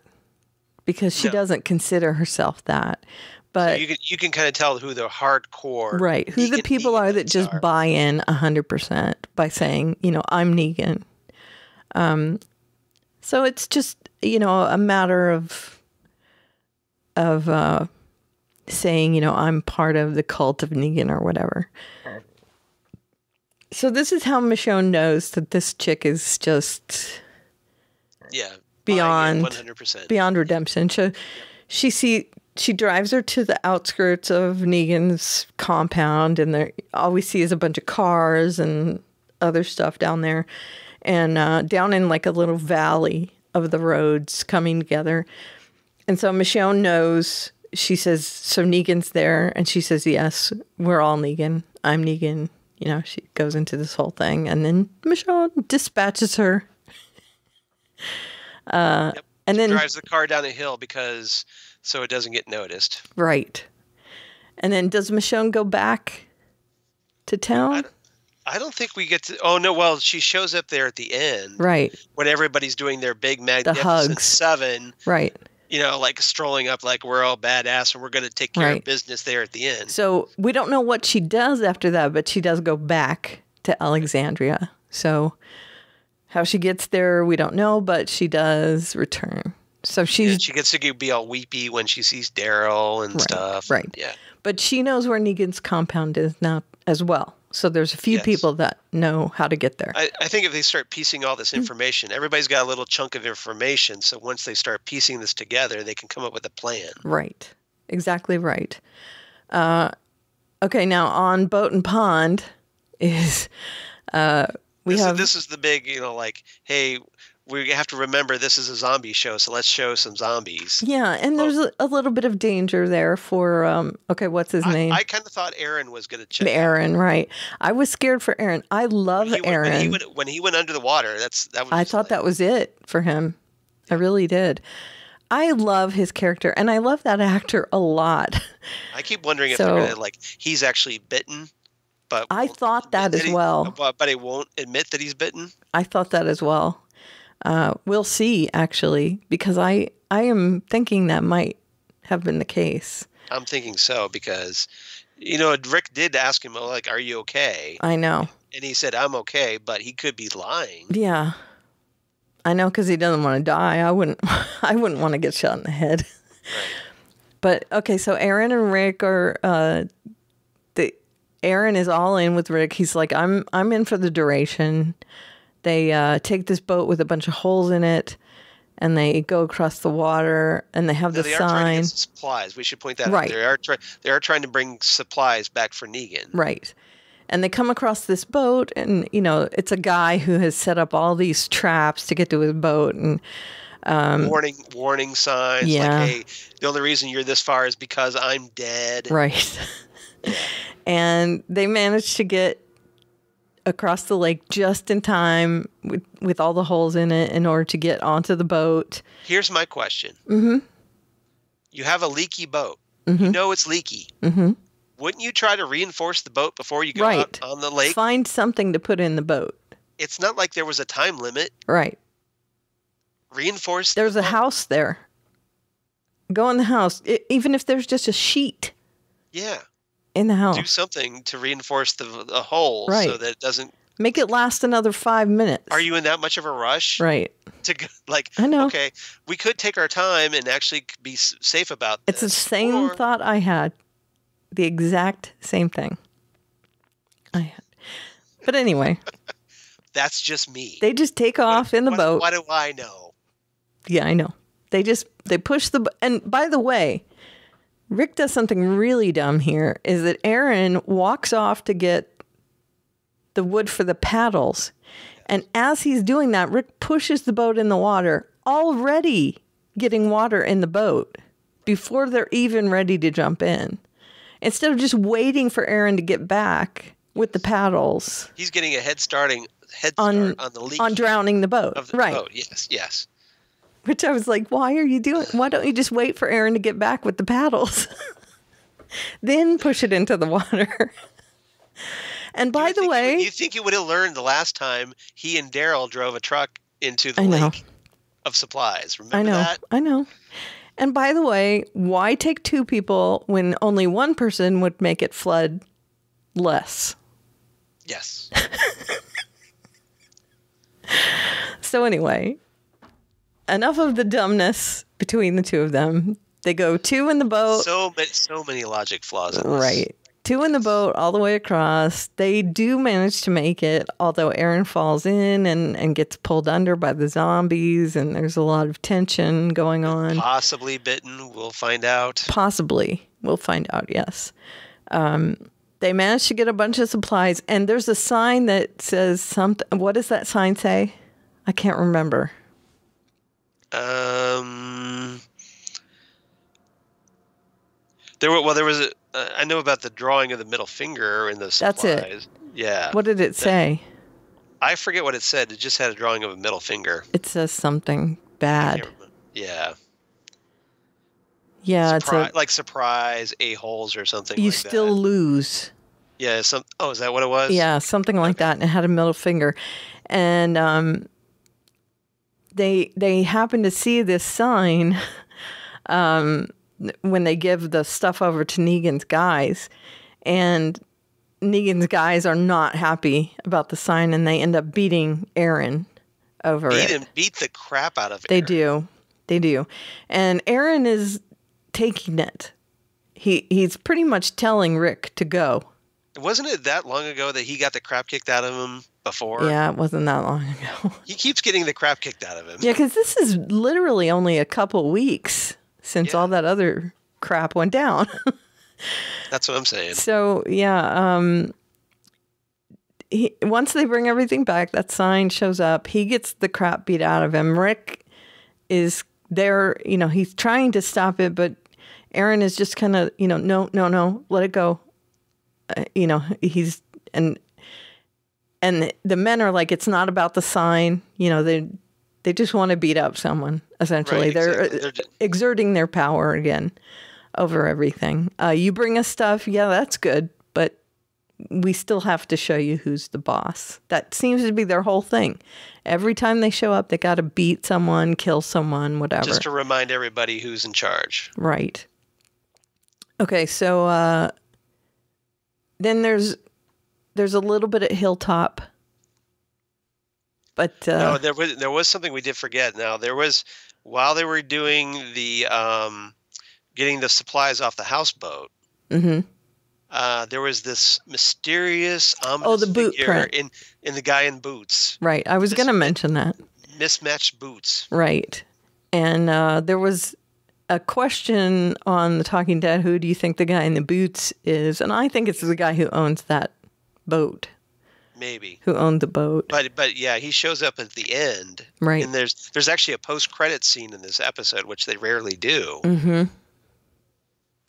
because she doesn't consider herself that. But so you can kind of tell who the hardcore right, who the people are that just buy in 100% by saying, I'm Negan. So it's just, a matter of saying, I'm part of the cult of Negan or whatever. So this is how Michonne knows that this chick is just beyond 100%. beyond redemption. So she drives her to the outskirts of Negan's compound, and there all we see is a bunch of cars and other stuff down there, and down in like a little valley of the roads coming together. And so Michonne knows. She says, so Negan's there, and she says, yes, we're all Negan. I'm Negan. She goes into this whole thing, and then Michonne dispatches her. Yep. And then drives the car down a hill so it doesn't get noticed. Right. And then does Michonne go back to town? I don't think we get to. Oh no! Well, she shows up there at the end, right? When everybody's doing their big Magnificent hugs. Seven, right? Like strolling up, like we're all badass and we're going to take care of business there at the end. So we don't know what she does after that, but she does go back to Alexandria. So how she gets there, we don't know, but she does return. So she gets to be all weepy when she sees Daryl and stuff. Right. Yeah. But she knows where Negan's compound is now as well. So there's a few people that know how to get there. I think if they start piecing all this information, everybody's got a little chunk of information. So once they start piecing this together, they can come up with a plan. Right. Exactly right. Okay, now on Boat and Pond is this is the big, hey, we have to remember this is a zombie show, so let's show some zombies. Yeah, and there's a little bit of danger there for, what's his name? I kind of thought Aaron was going to check Aaron, right. I was scared for Aaron. I love Aaron. When he went under the water, I thought that was it for him. I really did. I love his character, and I love that actor a lot. I keep wondering if they're going to, he's actually bitten. But I thought that as well. But he won't admit that he's bitten? I thought that as well. We'll see, actually, because I am thinking that might have been the case. I'm thinking so because, Rick did ask him, are you okay? I know. And he said, I'm okay, but he could be lying. Yeah. I know, because he doesn't want to die. I wouldn't want to get shot in the head. Right. But, okay, so Aaron and Rick are, Aaron is all in with Rick. He's like, I'm in for the duration. They take this boat with a bunch of holes in it, and they go across the water, and they have the sign. They are trying to get supplies. We should point that out. They are trying to bring supplies back for Negan. Right. And they come across this boat, and, it's a guy who has set up all these traps to get to his boat. And warning signs. Yeah. Like, hey, the only reason you're this far is because I'm dead. Right. And they managed to get across the lake just in time with all the holes in it in order to get onto the boat. Here's my question. Mm-hmm. You have a leaky boat. Mm-hmm. You know it's leaky. Mm-hmm. Wouldn't you try to reinforce the boat before you go out on the lake? Find something to put in the boat. It's not like there was a time limit. Right. Reinforce. There's a house there. Go in the house. Even if there's just a sheet. Yeah. In the house. Do something to reinforce the hole so that it doesn't... Make it last another 5 minutes. Are you in that much of a rush? Right. I know. Okay, we could take our time and actually be safe about this. It's the same thought I had. The exact same thing I had. But anyway. That's just me. They just take off in the boat. What do I know? Yeah, I know. They push the... And by the way... Rick does something really dumb here, is that Aaron walks off to get the wood for the paddles. And as he's doing that, Rick pushes the boat in the water, already getting water in the boat before they're even ready to jump in. Instead of just waiting for Aaron to get back with the paddles. He's getting a head start on the leak. On drowning the boat. Of the boat. Yes. Which I was like, why don't you just wait for Aaron to get back with the paddles? Then push it into the water. And by the way... You think you would have learned the last time he and Daryl drove a truck into the lake of supplies. Remember that? I know. And by the way, why take two people when only one person would make it flood less? Yes. So anyway... enough of the dumbness between the two of them. They go 2 in the boat. So many logic flaws in this. Right. 2 in the boat all the way across. They do manage to make it, although Aaron falls in and gets pulled under by the zombies, and there's a lot of tension going on. Possibly bitten. We'll find out. Possibly. We'll find out, yes. They manage to get a bunch of supplies, and there's a sign that says something. What does that sign say? I can't remember. There was I know about the drawing of the middle finger in the supplies. That's it. Yeah. What did it say? I forget what it said. It just had a drawing of a middle finger. It says something bad. Yeah. Yeah, like surprise, a-holes or something you like still that. lose. Yeah, is that what it was? Yeah, something like that. And it had a middle finger. And they happen to see this sign when they give the stuff over to Negan's guys. And Negan's guys are not happy about the sign, and they end up beating Aaron over it. Beat the crap out of Aaron. They do. And Aaron is taking it. He's pretty much telling Rick to go. Wasn't it that long ago that he got the crap kicked out of him before? Yeah, it wasn't that long ago. He keeps getting the crap kicked out of him. Yeah, because this is literally only a couple weeks since all that other crap went down. That's what I'm saying. So, yeah, once they bring everything back, that sign shows up. He gets the crap beat out of him. Rick is there, he's trying to stop it, but Aaron is just kind of, no, let it go. He's and the men are like, it's not about the sign. They just want to beat up someone. Essentially, right, they're exactly. exerting their power again over everything. You bring us stuff, yeah, that's good, but we still have to show you who's the boss. That seems to be their whole thing. Every time they show up, they got to beat someone, kill someone, whatever. Just to remind everybody who's in charge. Right. Okay, so then there's a little bit at Hilltop, but no, there was something we did forget. Now while they were doing the getting the supplies off the houseboat. Mm-hmm. There was this mysterious ominous the boot figure print in the guy in boots. Right, I was going to mention that. Mismatched boots. Right, and there was a question on the Talking Dead, who do you think the guy in the boots is? And I think it's the guy who owns that boat. Maybe. Who owned the boat. But yeah, he shows up at the end. Right. And there's actually a post-credit scene in this episode, which they rarely do. Mm-hmm.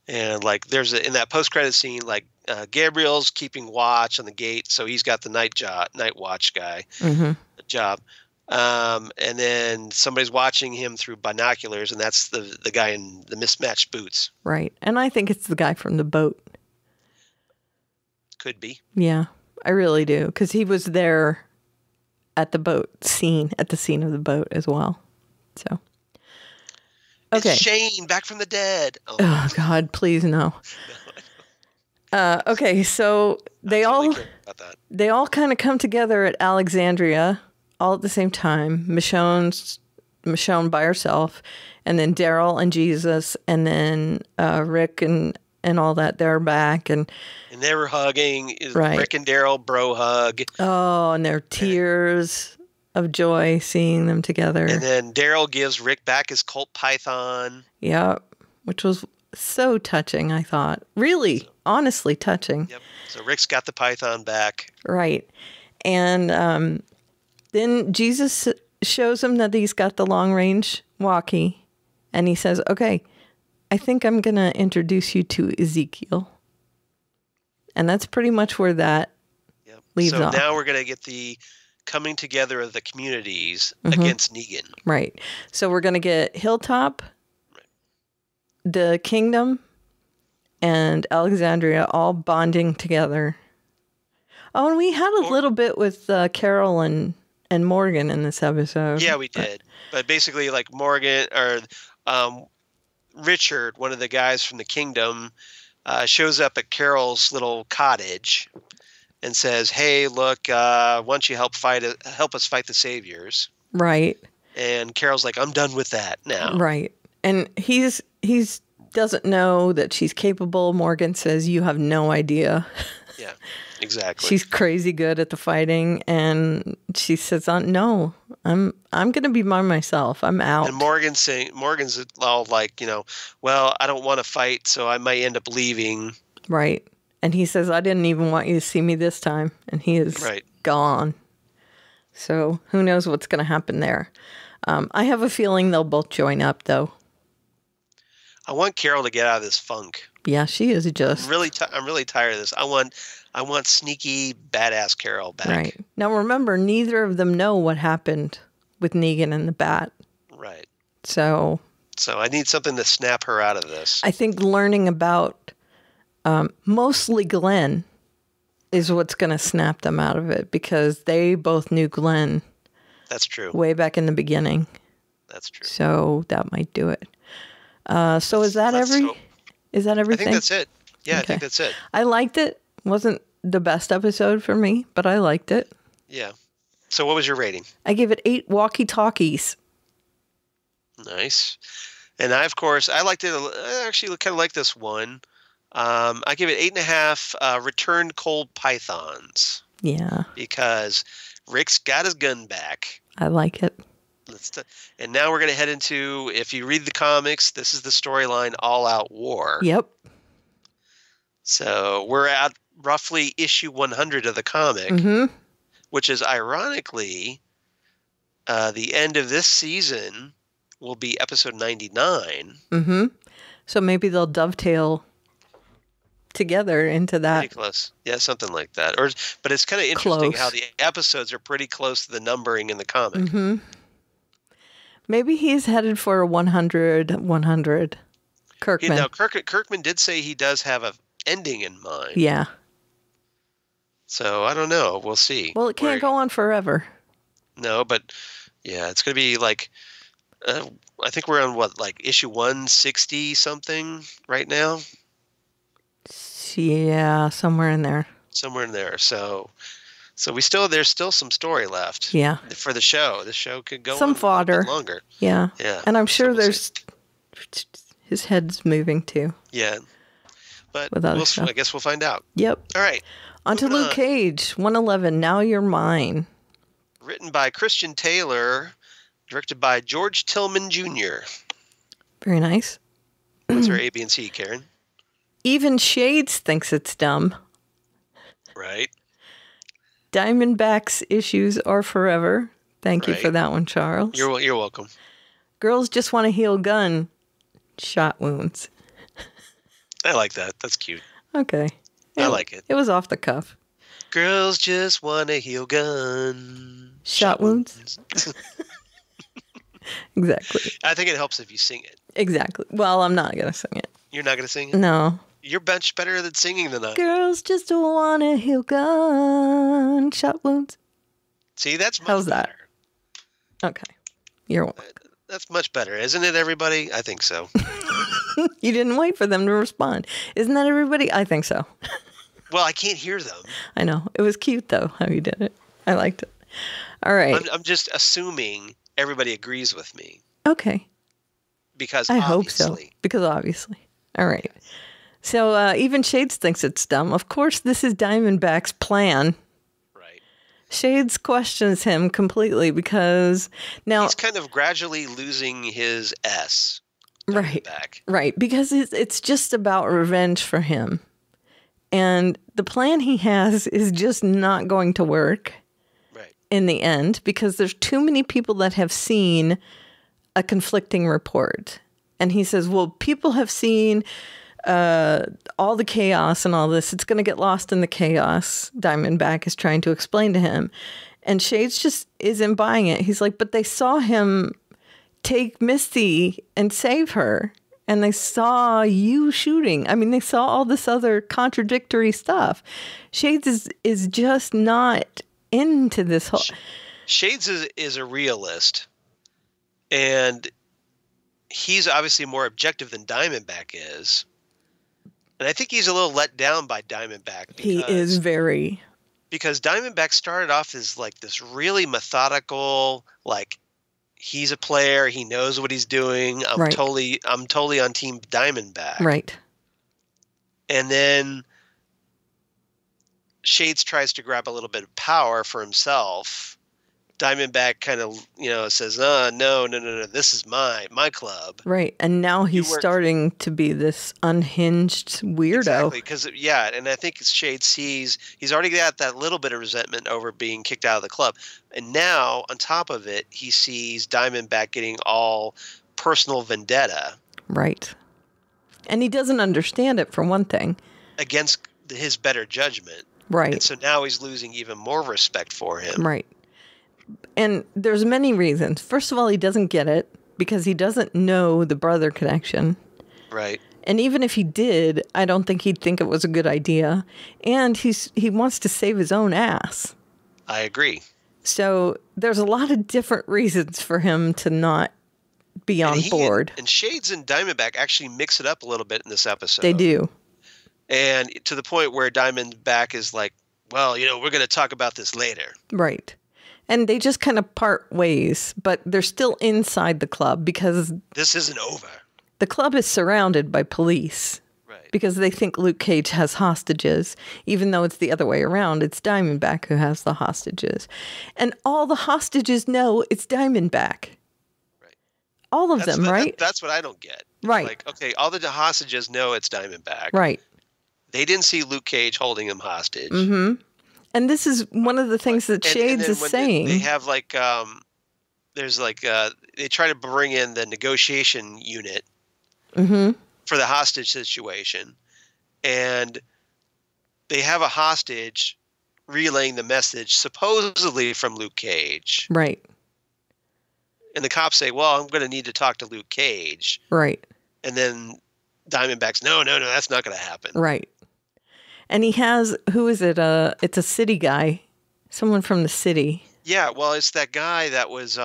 And like in that post-credit scene, like Gabriel's keeping watch on the gate, so he's got the night watch guy job. And then somebody's watching him through binoculars, and that's the guy in the mismatched boots. Right. And I think it's the guy from the boat. Could be. Yeah, I really do. Because he was there at the scene of the boat as well. So. Okay. It's Shane, back from the dead. Oh God, please no. Okay, so they all kind of come together at Alexandria all at the same time. Michonne by herself, and then Daryl and Jesus, and then Rick and all that. They're back, and they were hugging. Right. Rick and Daryl bro hug. Oh, and their tears of joy seeing them together. And then Daryl gives Rick back his Colt Python. Yeah, which was so touching, I thought. Really, honestly touching. Yep. So Rick's got the Python back. Right. And then Jesus shows him that he's got the long-range walkie. And he says, okay, I think I'm going to introduce you to Ezekiel. And that's pretty much where that leaves off. So now we're going to get the coming together of the communities against Negan. Right. So we're going to get Hilltop, the Kingdom, and Alexandria all bonding together. Oh, and we had a little bit with Carol and Morgan in this episode. Yeah, we did. But basically, like Morgan or Richard, one of the guys from the Kingdom, shows up at Carol's little cottage and says, "Hey, look, why don't you help us fight the Saviors?" Right. And Carol's like, I'm done with that now. Right. And he's doesn't know that she's capable. Morgan says, you have no idea. Yeah, exactly. She's crazy good at the fighting, and she says, "No, I'm going to be by myself. I'm out." And Morgan's all like, well, I don't want to fight, so I might end up leaving. Right. And he says, "I didn't even want you to see me this time," and he is gone. So who knows what's going to happen there? I have a feeling they'll both join up, though. I want Carol to get out of this funk. Yeah, she is just. I'm really tired of this. I want sneaky, badass Carol back. Right. Now remember, neither of them know what happened with Negan and the bat. Right. So I need something to snap her out of this. I think learning about mostly Glenn is what's going to snap them out of it, because they both knew Glenn. That's true. Way back in the beginning. That's true. So that might do it. So is that Is that everything? I think that's it. Yeah, Okay. I think that's it. I liked it. Wasn't the best episode for me, but I liked it. Yeah. So what was your rating? I gave it 8 walkie-talkies. Nice. And I liked it. I actually kind of like this one. I give it 8.5 returned cold pythons. Yeah. Because Rick's got his gun back. I like it. And now we're going to head into, if you read the comics, this is the storyline All Out War. Yep. So we're at roughly issue 100 of the comic, which is ironically the end of this season will be episode 99. So maybe they'll dovetail together into that. Pretty close. Yeah, something like that. But it's kind of interesting how the episodes are pretty close to the numbering in the comic. Maybe he's headed for a 100. Kirkman. Now, Kirkman did say he does have an ending in mind. Yeah. So I don't know. We'll see. Well, it can't go on forever. No, but yeah, it's going to be like, I think we're on issue 160 something right now. Yeah, somewhere in there. Somewhere in there. So there's still some story left. Yeah. For the show. The show could go some on fodder a bit longer. Yeah. Yeah. And I'm sure his head's moving too. Yeah. But I guess we'll find out. Yep. All right. On to Luke Cage, 111, Now You're Mine. Written by Christian Taylor, directed by George Tillman Jr. Very nice. What's our A, B, and C, Karen? Even Shades thinks it's dumb. Right. Diamondback's issues are forever. Thank you for that one, Charles. You're welcome. Girls just want to heal shot wounds. I like that. That's cute. Okay. I like it. It was off the cuff. Girls just want to heal shot wounds. Exactly. I think it helps if you sing it. Exactly. Well, I'm not going to sing it. You're not going to sing it? No. You're much better than singing than I. Girls just want to heal shot wounds. See, that's much How's better. That? Okay. You're welcome. That's much better, isn't it, everybody? I think so. You didn't wait for them to respond. Isn't that everybody? I think so. Well, I can't hear them. I know. It was cute, though, how you did it. I liked it. All right. I'm just assuming everybody agrees with me. Okay. Because I obviously. hope so. Because obviously. All right. So even Shades thinks it's dumb. Of course, this is Diamondback's plan. Right. Shades questions him completely because now he's kind of gradually losing his S. Right. Right. Because it's just about revenge for him. And the plan he has is just not going to work in the end because there's too many people that have seen a conflicting report. And he says, well, people have seen all the chaos and all this. It's going to get lost in the chaos. Diamondback is trying to explain to him. And Shades just isn't buying it. He's like, but they saw him take Misty and save her. And they saw you shooting. I mean, they saw all this other contradictory stuff. Shades is just not into this whole... Shades is a realist. And he's obviously more objective than Diamondback is. And I think he's a little let down by Diamondback. He is very... Because Diamondback started off as like this really methodical, like he's a player. He knows what he's doing. I'm totally on Team Diamondback. Right. And then Shades tries to grab a little bit of power for himself. Diamondback kind of, says, no, this is my club. Right. And now he's starting to be this unhinged weirdo. Exactly. Because, and I think Shade sees he's already got that little bit of resentment over being kicked out of the club. And now, on top of it, he sees Diamondback getting all personal vendetta. Right. And he doesn't understand it, for one thing. Against his better judgment. Right. And so now he's losing even more respect for him. Right. And there's many reasons. First of all, he doesn't get it because he doesn't know the brother connection. Right. And even if he did, I don't think he'd think it was a good idea. And he wants to save his own ass. I agree. So there's a lot of different reasons for him to not be on board. And Shades and Diamondback actually mix it up a little bit in this episode. They do. And to the point where Diamondback is like, well, we're going to talk about this later. Right. And they just kind of part ways, but they're still inside the club because this isn't over. The club is surrounded by police. Right. Because they think Luke Cage has hostages, even though it's the other way around. It's Diamondback who has the hostages. And all the hostages know it's Diamondback. Right. All of them, right? That's what I don't get. Right. Like, okay, all the hostages know it's Diamondback. Right. They didn't see Luke Cage holding him hostage. Mm-hmm. And this is one of the things that Shades is saying. They have they try to bring in the negotiation unit for the hostage situation. And they have a hostage relaying the message supposedly from Luke Cage. Right. And the cops say, well, I'm going to need to talk to Luke Cage. Right. And then Diamondback's, no, that's not going to happen. Right. And he has, who is it? It's a city guy, someone from the city. Yeah, well, it's that guy that was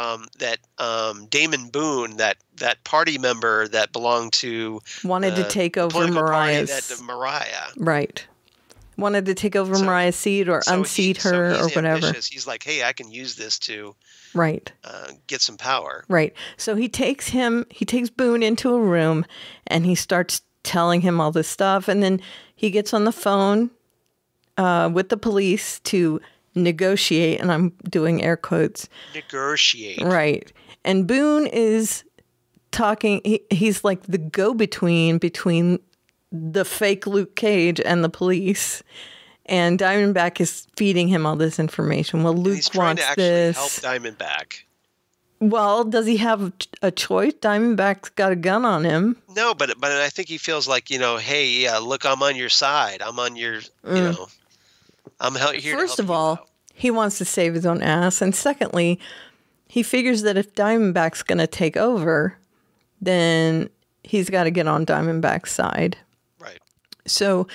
Damon Boone, that party member that belonged to wanted to take over Mariah's Mariah. Right. Wanted to take over Mariah's seat or unseat her or whatever. Ambitious. He's like, hey, I can use this to get some power. Right. So he takes Boone into a room and he starts telling him all this stuff, and then he gets on the phone with the police to negotiate, and I'm doing air quotes. Negotiate. Right. And Boone is talking, he's like the go-between between the fake Luke Cage and the police. And Diamondback is feeding him all this information. Well, Luke wants this. He's trying to actually help Diamondback. Well, does he have a choice? Diamondback's got a gun on him. No, but I think he feels like, hey, look, I'm on your side. I'm on your, I'm here to help. First of all, he wants to save his own ass. And secondly, he figures that if Diamondback's going to take over, then he's got to get on Diamondback's side. Right. So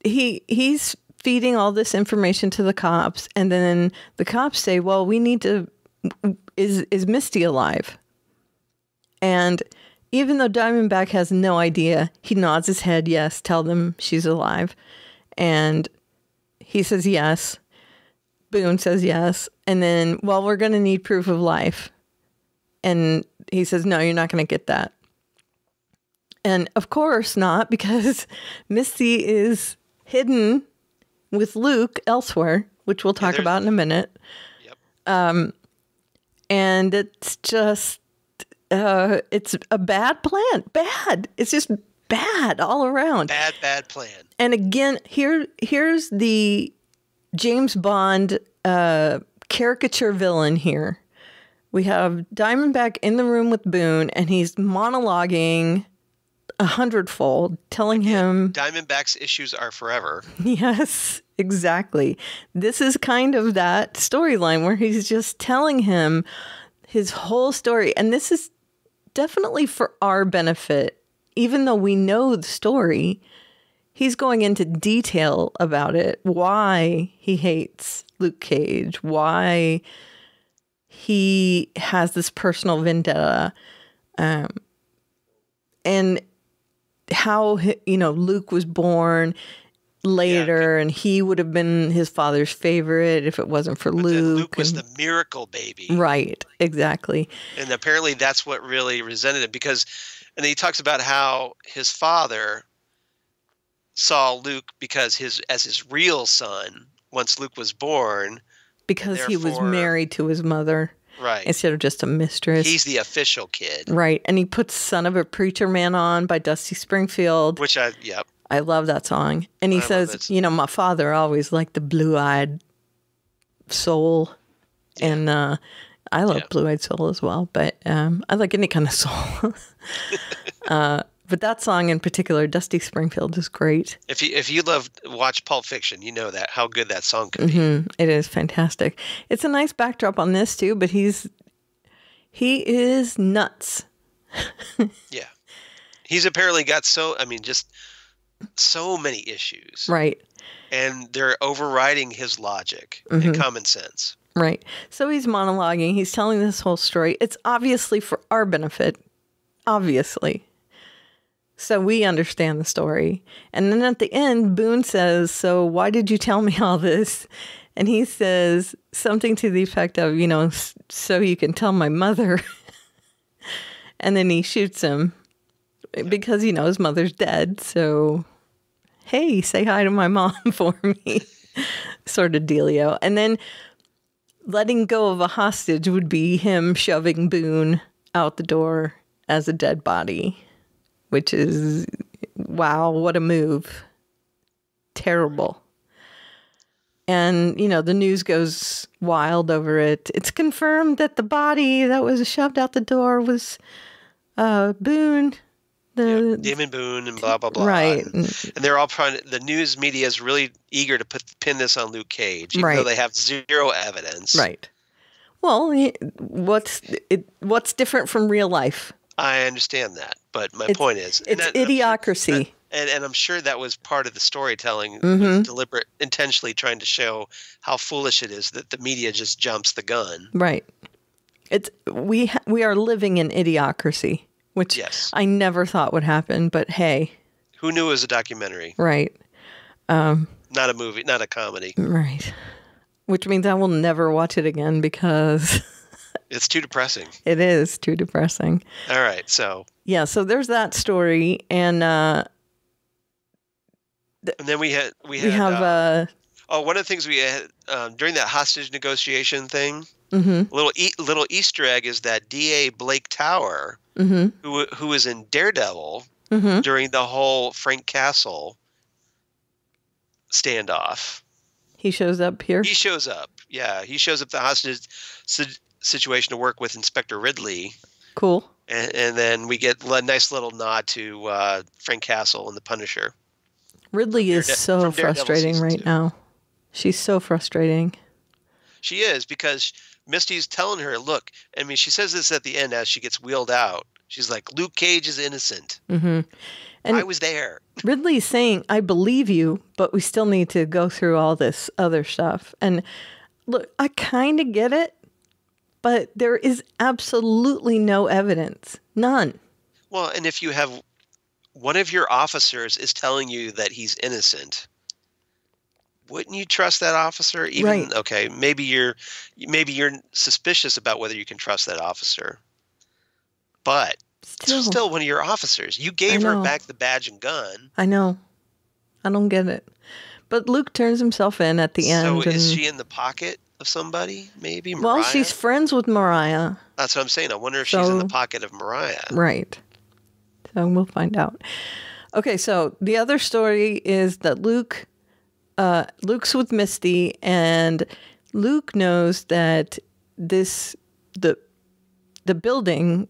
he's feeding all this information to the cops. And then the cops say, well, we need to... Is Misty alive? And even though Diamondback has no idea, he nods his head, yes, tell them she's alive. And he says yes. Boone says yes. And then, well, we're going to need proof of life. And he says, no, you're not going to get that. And of course not, because Misty is hidden with Luke elsewhere, which we'll talk about in a minute. Yep. And it's just, it's a bad plan. Bad. It's just bad all around. Bad plan. And again, here's the James Bond caricature villain here. We have Diamondback in the room with Boone, and he's monologuing 100-fold, telling him... Diamondback's issues are forever. Yes, exactly. This is kind of that storyline where he's just telling him his whole story. And this is definitely for our benefit. Even though we know the story, he's going into detail about it. Why he hates Luke Cage. Why he has this personal vendetta. And how, Luke was born later, and he would have been his father's favorite if it wasn't for But Luke. then Luke was the miracle baby. Right, exactly. And apparently that's what really resented him and then he talks about how his father saw Luke as his real son once Luke was born. Because he was married to his mother. Right. Instead of just a mistress. He's the official kid. Right. And he puts Son of a Preacher Man on by Dusty Springfield. I love that song. And he says, my father always liked the blue-eyed soul. Yeah. And I love blue-eyed soul as well. But I like any kind of soul. But that song in particular, Dusty Springfield, is great. If you watch Pulp Fiction, you know how good that song could be. It is fantastic. It's a nice backdrop on this too, but he is nuts. Yeah, he's apparently got just so many issues. Right, and they're overriding his logic and common sense. Right. So he's monologuing. He's telling this whole story. It's obviously for our benefit. Obviously. So we understand the story. And then at the end, Boone says, so why did you tell me all this? And he says something to the effect of, so you can tell my mother. And then he shoots him because, his mother's dead. So, hey, say hi to my mom for me. Sort of dealio. And then letting go of a hostage would be him shoving Boone out the door as a dead body. Which is, wow, what a move. Terrible. And, the news goes wild over it. It's confirmed that the body that was shoved out the door was Boone. Damon Boone and blah, blah, blah. Right. And they're all the news media is really eager to pin this on Luke Cage, even though they have zero evidence. Right. Well, what's different from real life? I understand that, but my point is... It's idiocracy. And I'm sure that was part of the storytelling, was deliberate, intentionally trying to show how foolish it is that the media just jumps the gun. Right. We are living in idiocracy, which I never thought would happen, but hey. Who knew it was a documentary? Right. Not a movie, not a comedy. Right. Which means I will never watch it again because... It's too depressing. It is too depressing. All right, so... Yeah, so there's that story, and then we have one of the things we had during that hostage negotiation thing, little Easter egg is that D.A. Blake Tower, who was in Daredevil during the whole Frank Castle standoff. He shows up here? He shows up, yeah. He shows up the hostage situation to work with Inspector Ridley. Cool. And then we get a nice little nod to Frank Castle and the Punisher. Ridley is so frustrating right now. She's so frustrating. She is, because Misty's telling her, look, she says this at the end as she gets wheeled out. She's like, Luke Cage is innocent. And I was there. Ridley's saying, I believe you, but we still need to go through all this other stuff. And look, I kind of get it, but there is absolutely no evidence. None. Well, and if you have one of your officers is telling you that he's innocent, wouldn't you trust that officer? Even okay, maybe you're suspicious about whether you can trust that officer, but still one of your officers. You gave her back the badge and gun. I know. I don't get it. But Luke turns himself in at the end. So is she in the pocket of somebody? Maybe Mariah? Well, she's friends with Mariah. That's what I'm saying. I wonder if she's in the pocket of Mariah. Right. So we'll find out. Okay, so the other story is that Luke's with Misty, and Luke knows that the building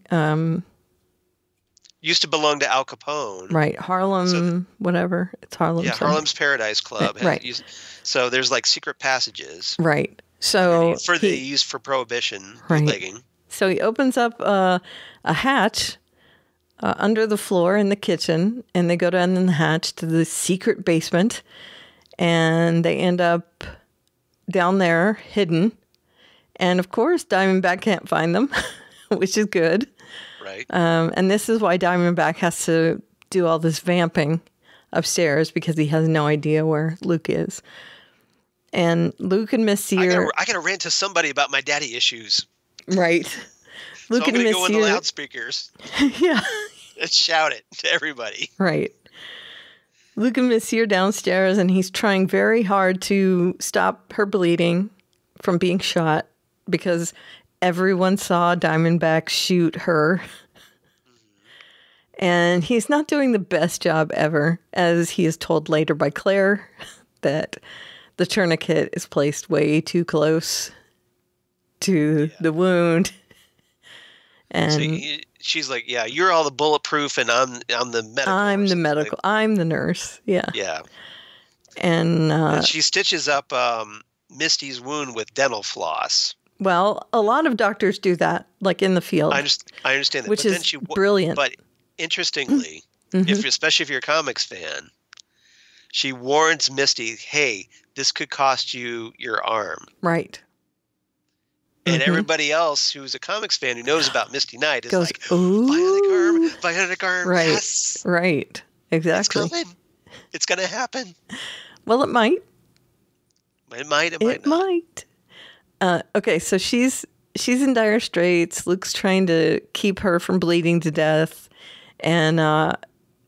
used to belong to Al Capone. Right, Harlem, whatever. It's Harlem. Yeah, Harlem's Paradise Club. Right. So there's like secret passages. Right. So they used for prohibition bootlegging. So he opens up a hatch under the floor in the kitchen, and they go down in the hatch to the secret basement, and they end up down there hidden. And of course, Diamondback can't find them, which is good. Right. And this is why Diamondback has to do all this vamping upstairs because he has no idea where Luke is. And Luke and Misty are... I gotta rant to somebody about my daddy issues. Right. Luke so I'm and gonna go Misty in the are... loudspeakers. Yeah. And shout it to everybody. Right. Luke and Misty are downstairs, and he's trying very hard to stop her bleeding from being shot because everyone saw Diamondback shoot her. And he's not doing the best job ever, as he is told later by Claire that the tourniquet is placed way too close to the wound. And so she's like, "Yeah, you're all the bulletproof, and I'm the medical." I'm the medical. I'm the nurse. Yeah. Yeah. And she stitches up Misty's wound with dental floss. Well, a lot of doctors do that, like in the field. I understand that, which but is then brilliant. But interestingly, especially if you're a comics fan, she warns Misty, "Hey, this could cost you your arm." Right. And everybody else who's a comics fan who knows about Misty Knight is goes, like, "Ooh, bionic arm, right, yes, right, exactly. It's coming. It's going to happen." Well, it might. It might. It might. Okay, so she's in dire straits. Luke's trying to keep her from bleeding to death, and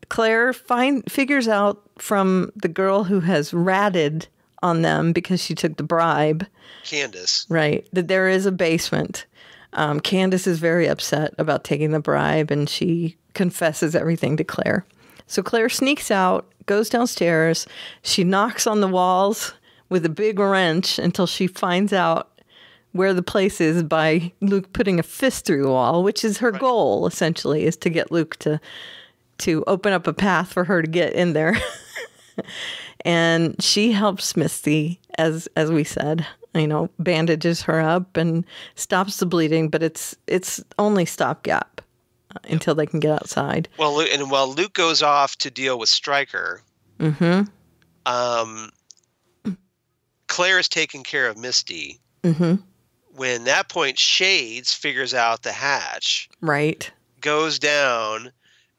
Claire figures out from the girl who has ratted on them because she took the bribe, Candace, right, that there is a basement. Candace is very upset about taking the bribe, and she confesses everything to Claire. So Claire sneaks out, goes downstairs. She knocks on the walls with a big wrench until she finds out where the place is by Luke putting a fist through the wall, which is her goal, essentially, is to get Luke to open up a path for her to get in there. And she helps Misty, as we said, bandages her up and stops the bleeding, but it's only stopgap until they can get outside. Well, and while Luke goes off to deal with Stryker, Claire is taking care of Misty. When that point, Shades figures out the hatch, right, goes down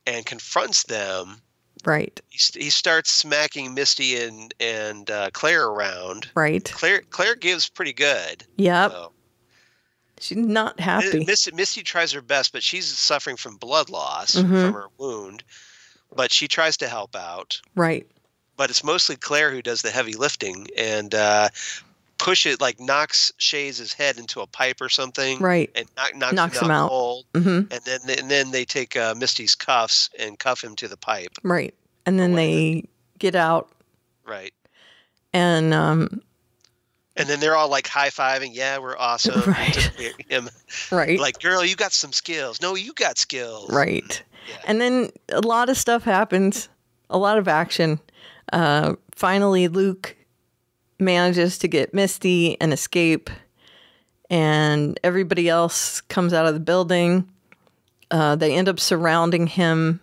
and confronts them. Right. He starts smacking Misty and Claire around. Right. Claire gives pretty good. Yep. So. She's not happy. Misty tries her best, but she's suffering from blood loss from her wound. But she tries to help out. Right. But it's mostly Claire who does the heavy lifting and knocks Shades' head into a pipe or something. Right. And knocks him out. Cold. And then they take Misty's cuffs and cuff him to the pipe. Right. And then they get out. Right. And then they're all like high-fiving. Yeah, we're awesome. Right. Right. Like, girl, you got some skills. No, you got skills. Right. Yeah. And then a lot of stuff happens. A lot of action. Finally, Luke manages to get Misty and escape. And everybody else comes out of the building. They end up surrounding him,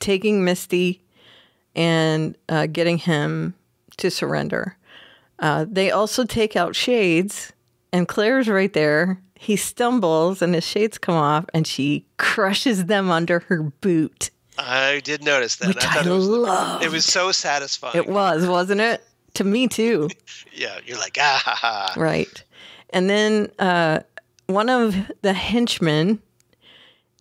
taking Misty, and getting him to surrender. They also take out Shades, and Claire's right there. He stumbles, and his shades come off, and she crushes them under her boot. I did notice that. Which I loved. It was so satisfying. It was, wasn't it? To me, too. Yeah, you're like, ah, ha, ha. Right. And then one of the henchmen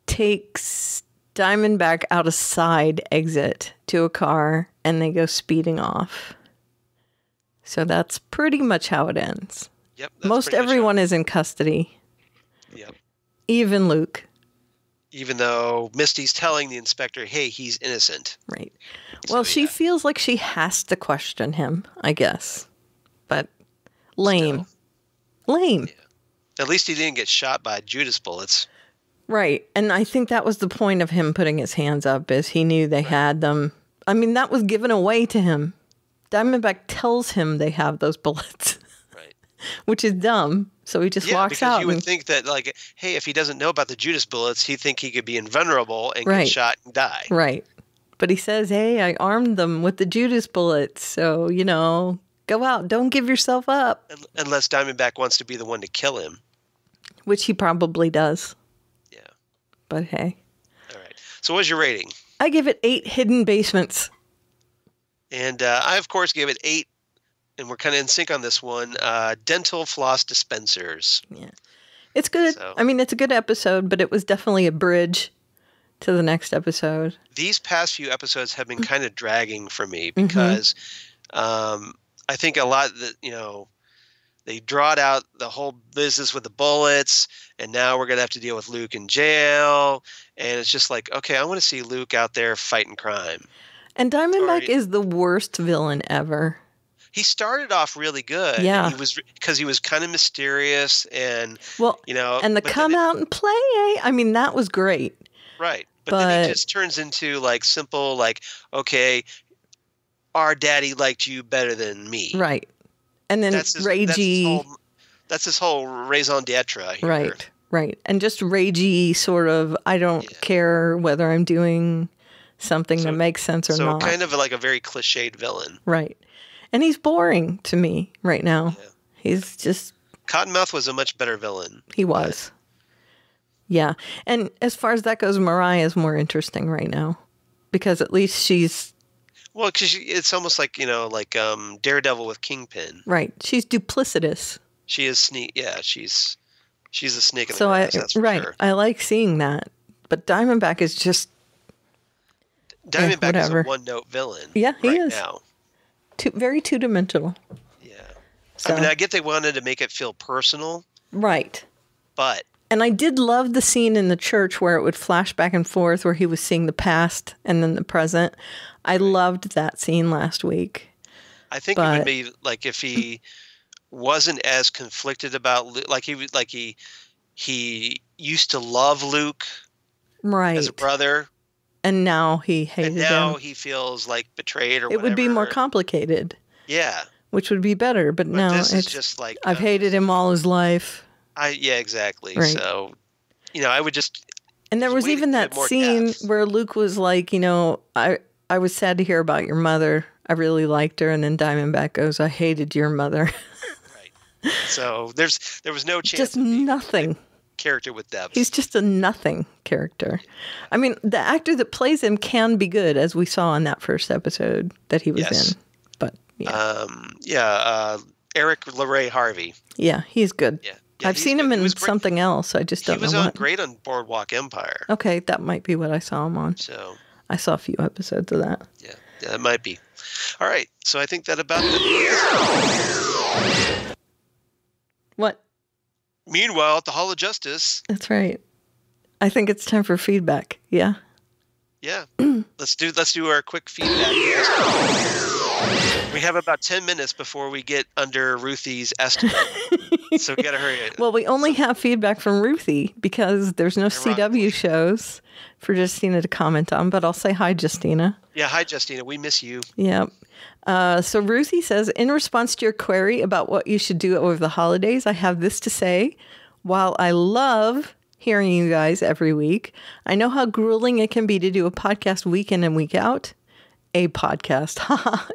takes Diamondback out a side exit to a car, and they go speeding off. So that's pretty much how it ends. Yep. Most everyone is in custody. Yep. Even Luke. Even though Misty's telling the inspector, hey, he's innocent. Right. Well, she feels like she has to question him, I guess. But lame. Still. Lame. Yeah. At least he didn't get shot by Judas bullets. Right. And I think that was the point of him putting his hands up, is he knew they had them. I mean, that was given away to him. Diamondback tells him they have those bullets. Right. Which is dumb. So he just walks out. Yeah, because you would think that, like, hey, if he doesn't know about the Judas bullets, he'd think he could be invulnerable and get shot and die. Right. But he says, hey, I armed them with the Judas bullets. So, go out. Don't give yourself up. Unless Diamondback wants to be the one to kill him. Which he probably does. Yeah. But hey. All right. So what's your rating? I give it 8 hidden basements. And I, of course, gave it 8, and we're kind of in sync on this one. Dental floss dispensers. Yeah. It's good. So, I mean, it's a good episode, but it was definitely a bridge to the next episode. These past few episodes have been kind of dragging for me because I think a lot that, they drawed out the whole business with the bullets, and now we're going to have to deal with Luke in jail. And it's just like, okay, I want to see Luke out there fighting crime. And Diamondback is the worst villain ever. He started off really good. Yeah. Because he was kind of mysterious and, and the come out and play. I mean, that was great. Right. But then he just turns into like simple, like, okay, our daddy liked you better than me. Right. And then ragey. That's his whole raison d'etre here. Right. And just ragey sort of, I don't care whether I'm doing something that makes sense or not. So kind of like a very cliched villain. Right. And he's boring to me right now. Yeah. He's just... Cottonmouth was a much better villain. He was. Yeah. And as far as that goes, Mariah is more interesting right now. Because at least she's... Well, because it's almost like, Daredevil with Kingpin. Right. She's duplicitous. She is sneak. Yeah, she's a snake in the grass, that's for sure. I like seeing that. But Diamondback is just... Diamondback is a one-note villain. Yeah, he is. Now. Very two-dimensional. Yeah. So. I mean, I get they wanted to make it feel personal. Right. But. And I did love the scene in the church where it would flash back and forth, where he was seeing the past and then the present. I loved that scene last week. I think it would be like if he wasn't as conflicted about Luke, he used to love Luke, right, as a brother. And now he hated him. And now he feels like betrayed or whatever. It would be more complicated. Yeah. Which would be better, but no, this is just like... I've hated him all his life. Yeah, exactly. Right. So, I would just... And there was even that scene where Luke was like, I was sad to hear about your mother. I really liked her. And then Diamondback goes, I hated your mother. Right. So there was no chance. Just nothing. Character with depth. He's just a nothing character. I mean, the actor that plays him can be good, as we saw in that first episode that he was in. But Eric LaRae Harvey. Yeah, he's good. Yeah, I've seen him in something else. I just don't know what. He was great on Boardwalk Empire. Okay, that might be what I saw him on. So I saw a few episodes of that. Yeah, it might be. All right, so I think that about What? Meanwhile, at the Hall of Justice. That's right. I think it's time for feedback. Yeah. Yeah. Let's do our quick feedback. We have about 10 minutes before we get under Ruthie's estimate. So we gotta hurry it. Well, we only have feedback from Ruthie because there's no CW shows for Justina to comment on, but I'll say hi, Justina. Yeah, hi, Justina. We miss you. Yep. So Ruthie says, in response to your query about what you should do over the holidays, I have this to say. While I love hearing you guys every week, I know how grueling it can be to do a podcast week in and week out. A podcast.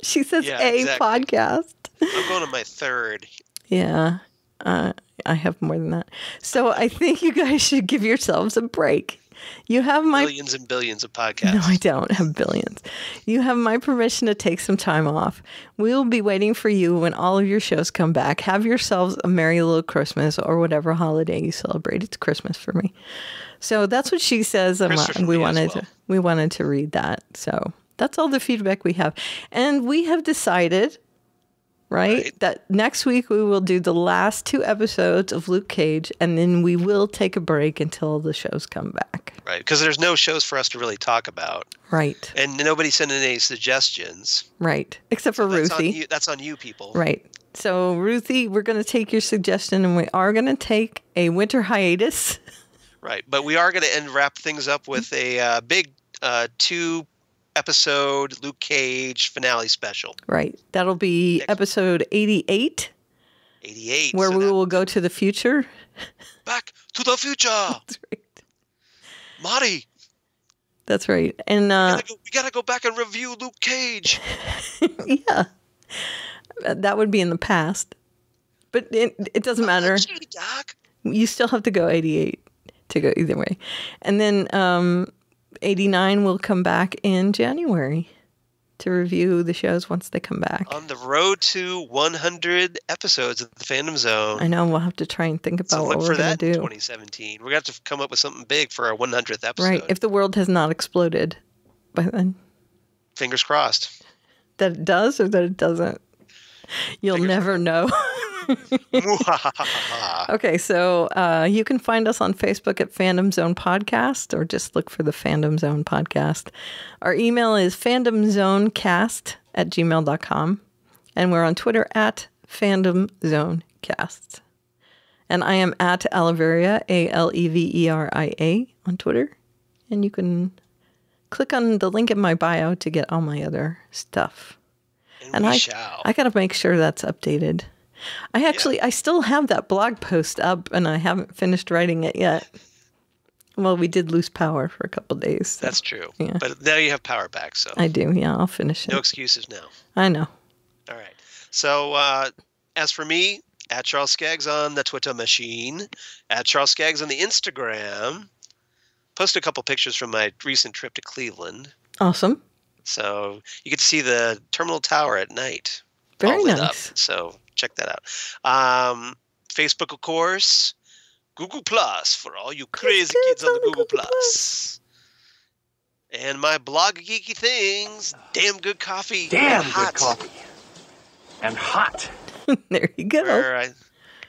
She says podcast. I'm going to my third. Yeah. I have more than that. So I think you guys should give yourselves a break. You have my... Billions and billions of podcasts. No, I don't have billions. You have my permission to take some time off. We will be waiting for you when all of your shows come back. Have yourselves a merry little Christmas or whatever holiday you celebrate. It's Christmas for me. So that's what she says. We wanted to read that. So that's all the feedback we have. And we have decided... Right? That next week we will do the last 2 episodes of Luke Cage, and then we will take a break until the shows come back. Right, because there's no shows for us to really talk about. Right. And nobody sent in any suggestions. Right, except for Ruthie. That's on you people. Right. So, Ruthie, we're going to take your suggestion, and we are going to take a winter hiatus. Right, but we are going to wrap things up with a big 2-episode Luke Cage finale special. Right. That'll be episode 88. 88. Where we will go to the future. Back to the future. That's right. Marty. That's right. And we gotta go back and review Luke Cage. Yeah. That would be in the past. But it doesn't matter. You still have to go 88 to go either way. And then 89 will come back in January. to review the shows once they come back. On the road to 100 episodes of the Fandom Zone. I know, we'll have to try and think about what we're going to do. In 2017. We're going to have to come up with something big for our 100th episode. Right, if the world has not exploded by then. Fingers crossed. That it does or that it doesn't? You'll never know. Okay, so you can find us on Facebook at Fandom Zone Podcast, or just look for the Fandom Zone Podcast. Our email is fandomzonecast@gmail.com, and we're on Twitter at Fandom Zone Cast. And I am at Aleveria, Aleveria on Twitter, and you can click on the link in my bio to get all my other stuff. And I got to make sure that's updated. I still have that blog post up, and I haven't finished writing it yet. Well, we did lose power for a couple of days. So, that's true. Yeah. But now you have power back, so. I do, yeah. I'll finish it. No excuses now. I know. All right. So, as for me, at Charles Skaggs on the Twitter machine, at Charles Skaggs on the Instagram. Posted a couple pictures from my recent trip to Cleveland. Awesome. So you get to see the Terminal Tower at night. Very all lit nice. Up. So check that out. Facebook, of course. Google Plus for all you crazy kids on the Google Plus. And my blog geeky things. Damn good coffee. Damn good coffee. And hot. There you go.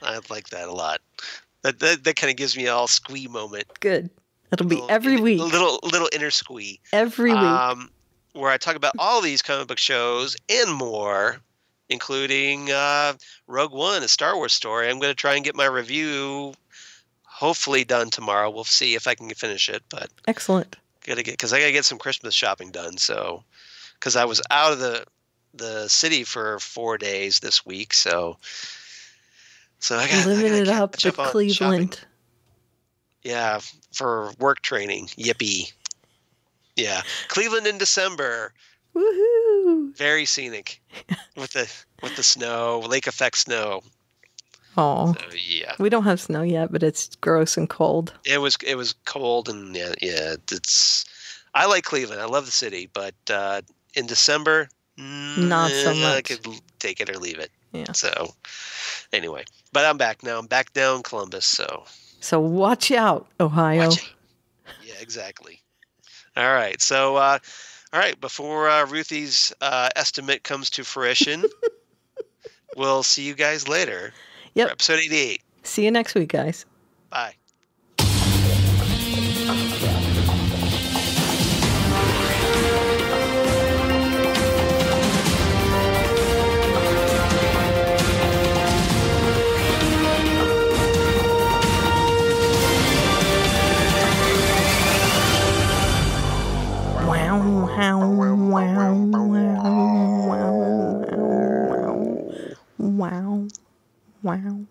I like that a lot. That kind of gives me all squee moment. Good. It'll be every week. A little inner squee. Every week. Where I talk about all these comic book shows and more, including Rogue One, a Star Wars story. I'm going to try and get my review hopefully done tomorrow. We'll see if I can finish it. But excellent. Because I got to get some Christmas shopping done. So, because I was out of the city for 4 days this week, so I got living it up with Cleveland. Shopping. Yeah, for work training. Yippee. Yeah, Cleveland in December. Woohoo! Very scenic with the snow, lake effect snow. Oh, so, yeah. We don't have snow yet, but it's gross and cold. It was cold and yeah. It's. I like Cleveland. I love the city, but in December, not so much. I could take it or leave it. Yeah. So anyway, but I'm back now. I'm back down in Columbus. So watch out, Ohio. Watch out. Yeah, exactly. All right. So, all right. Before Ruthie's estimate comes to fruition, we'll see you guys later. Yep. For episode 88. See you next week, guys. Bye. Wow.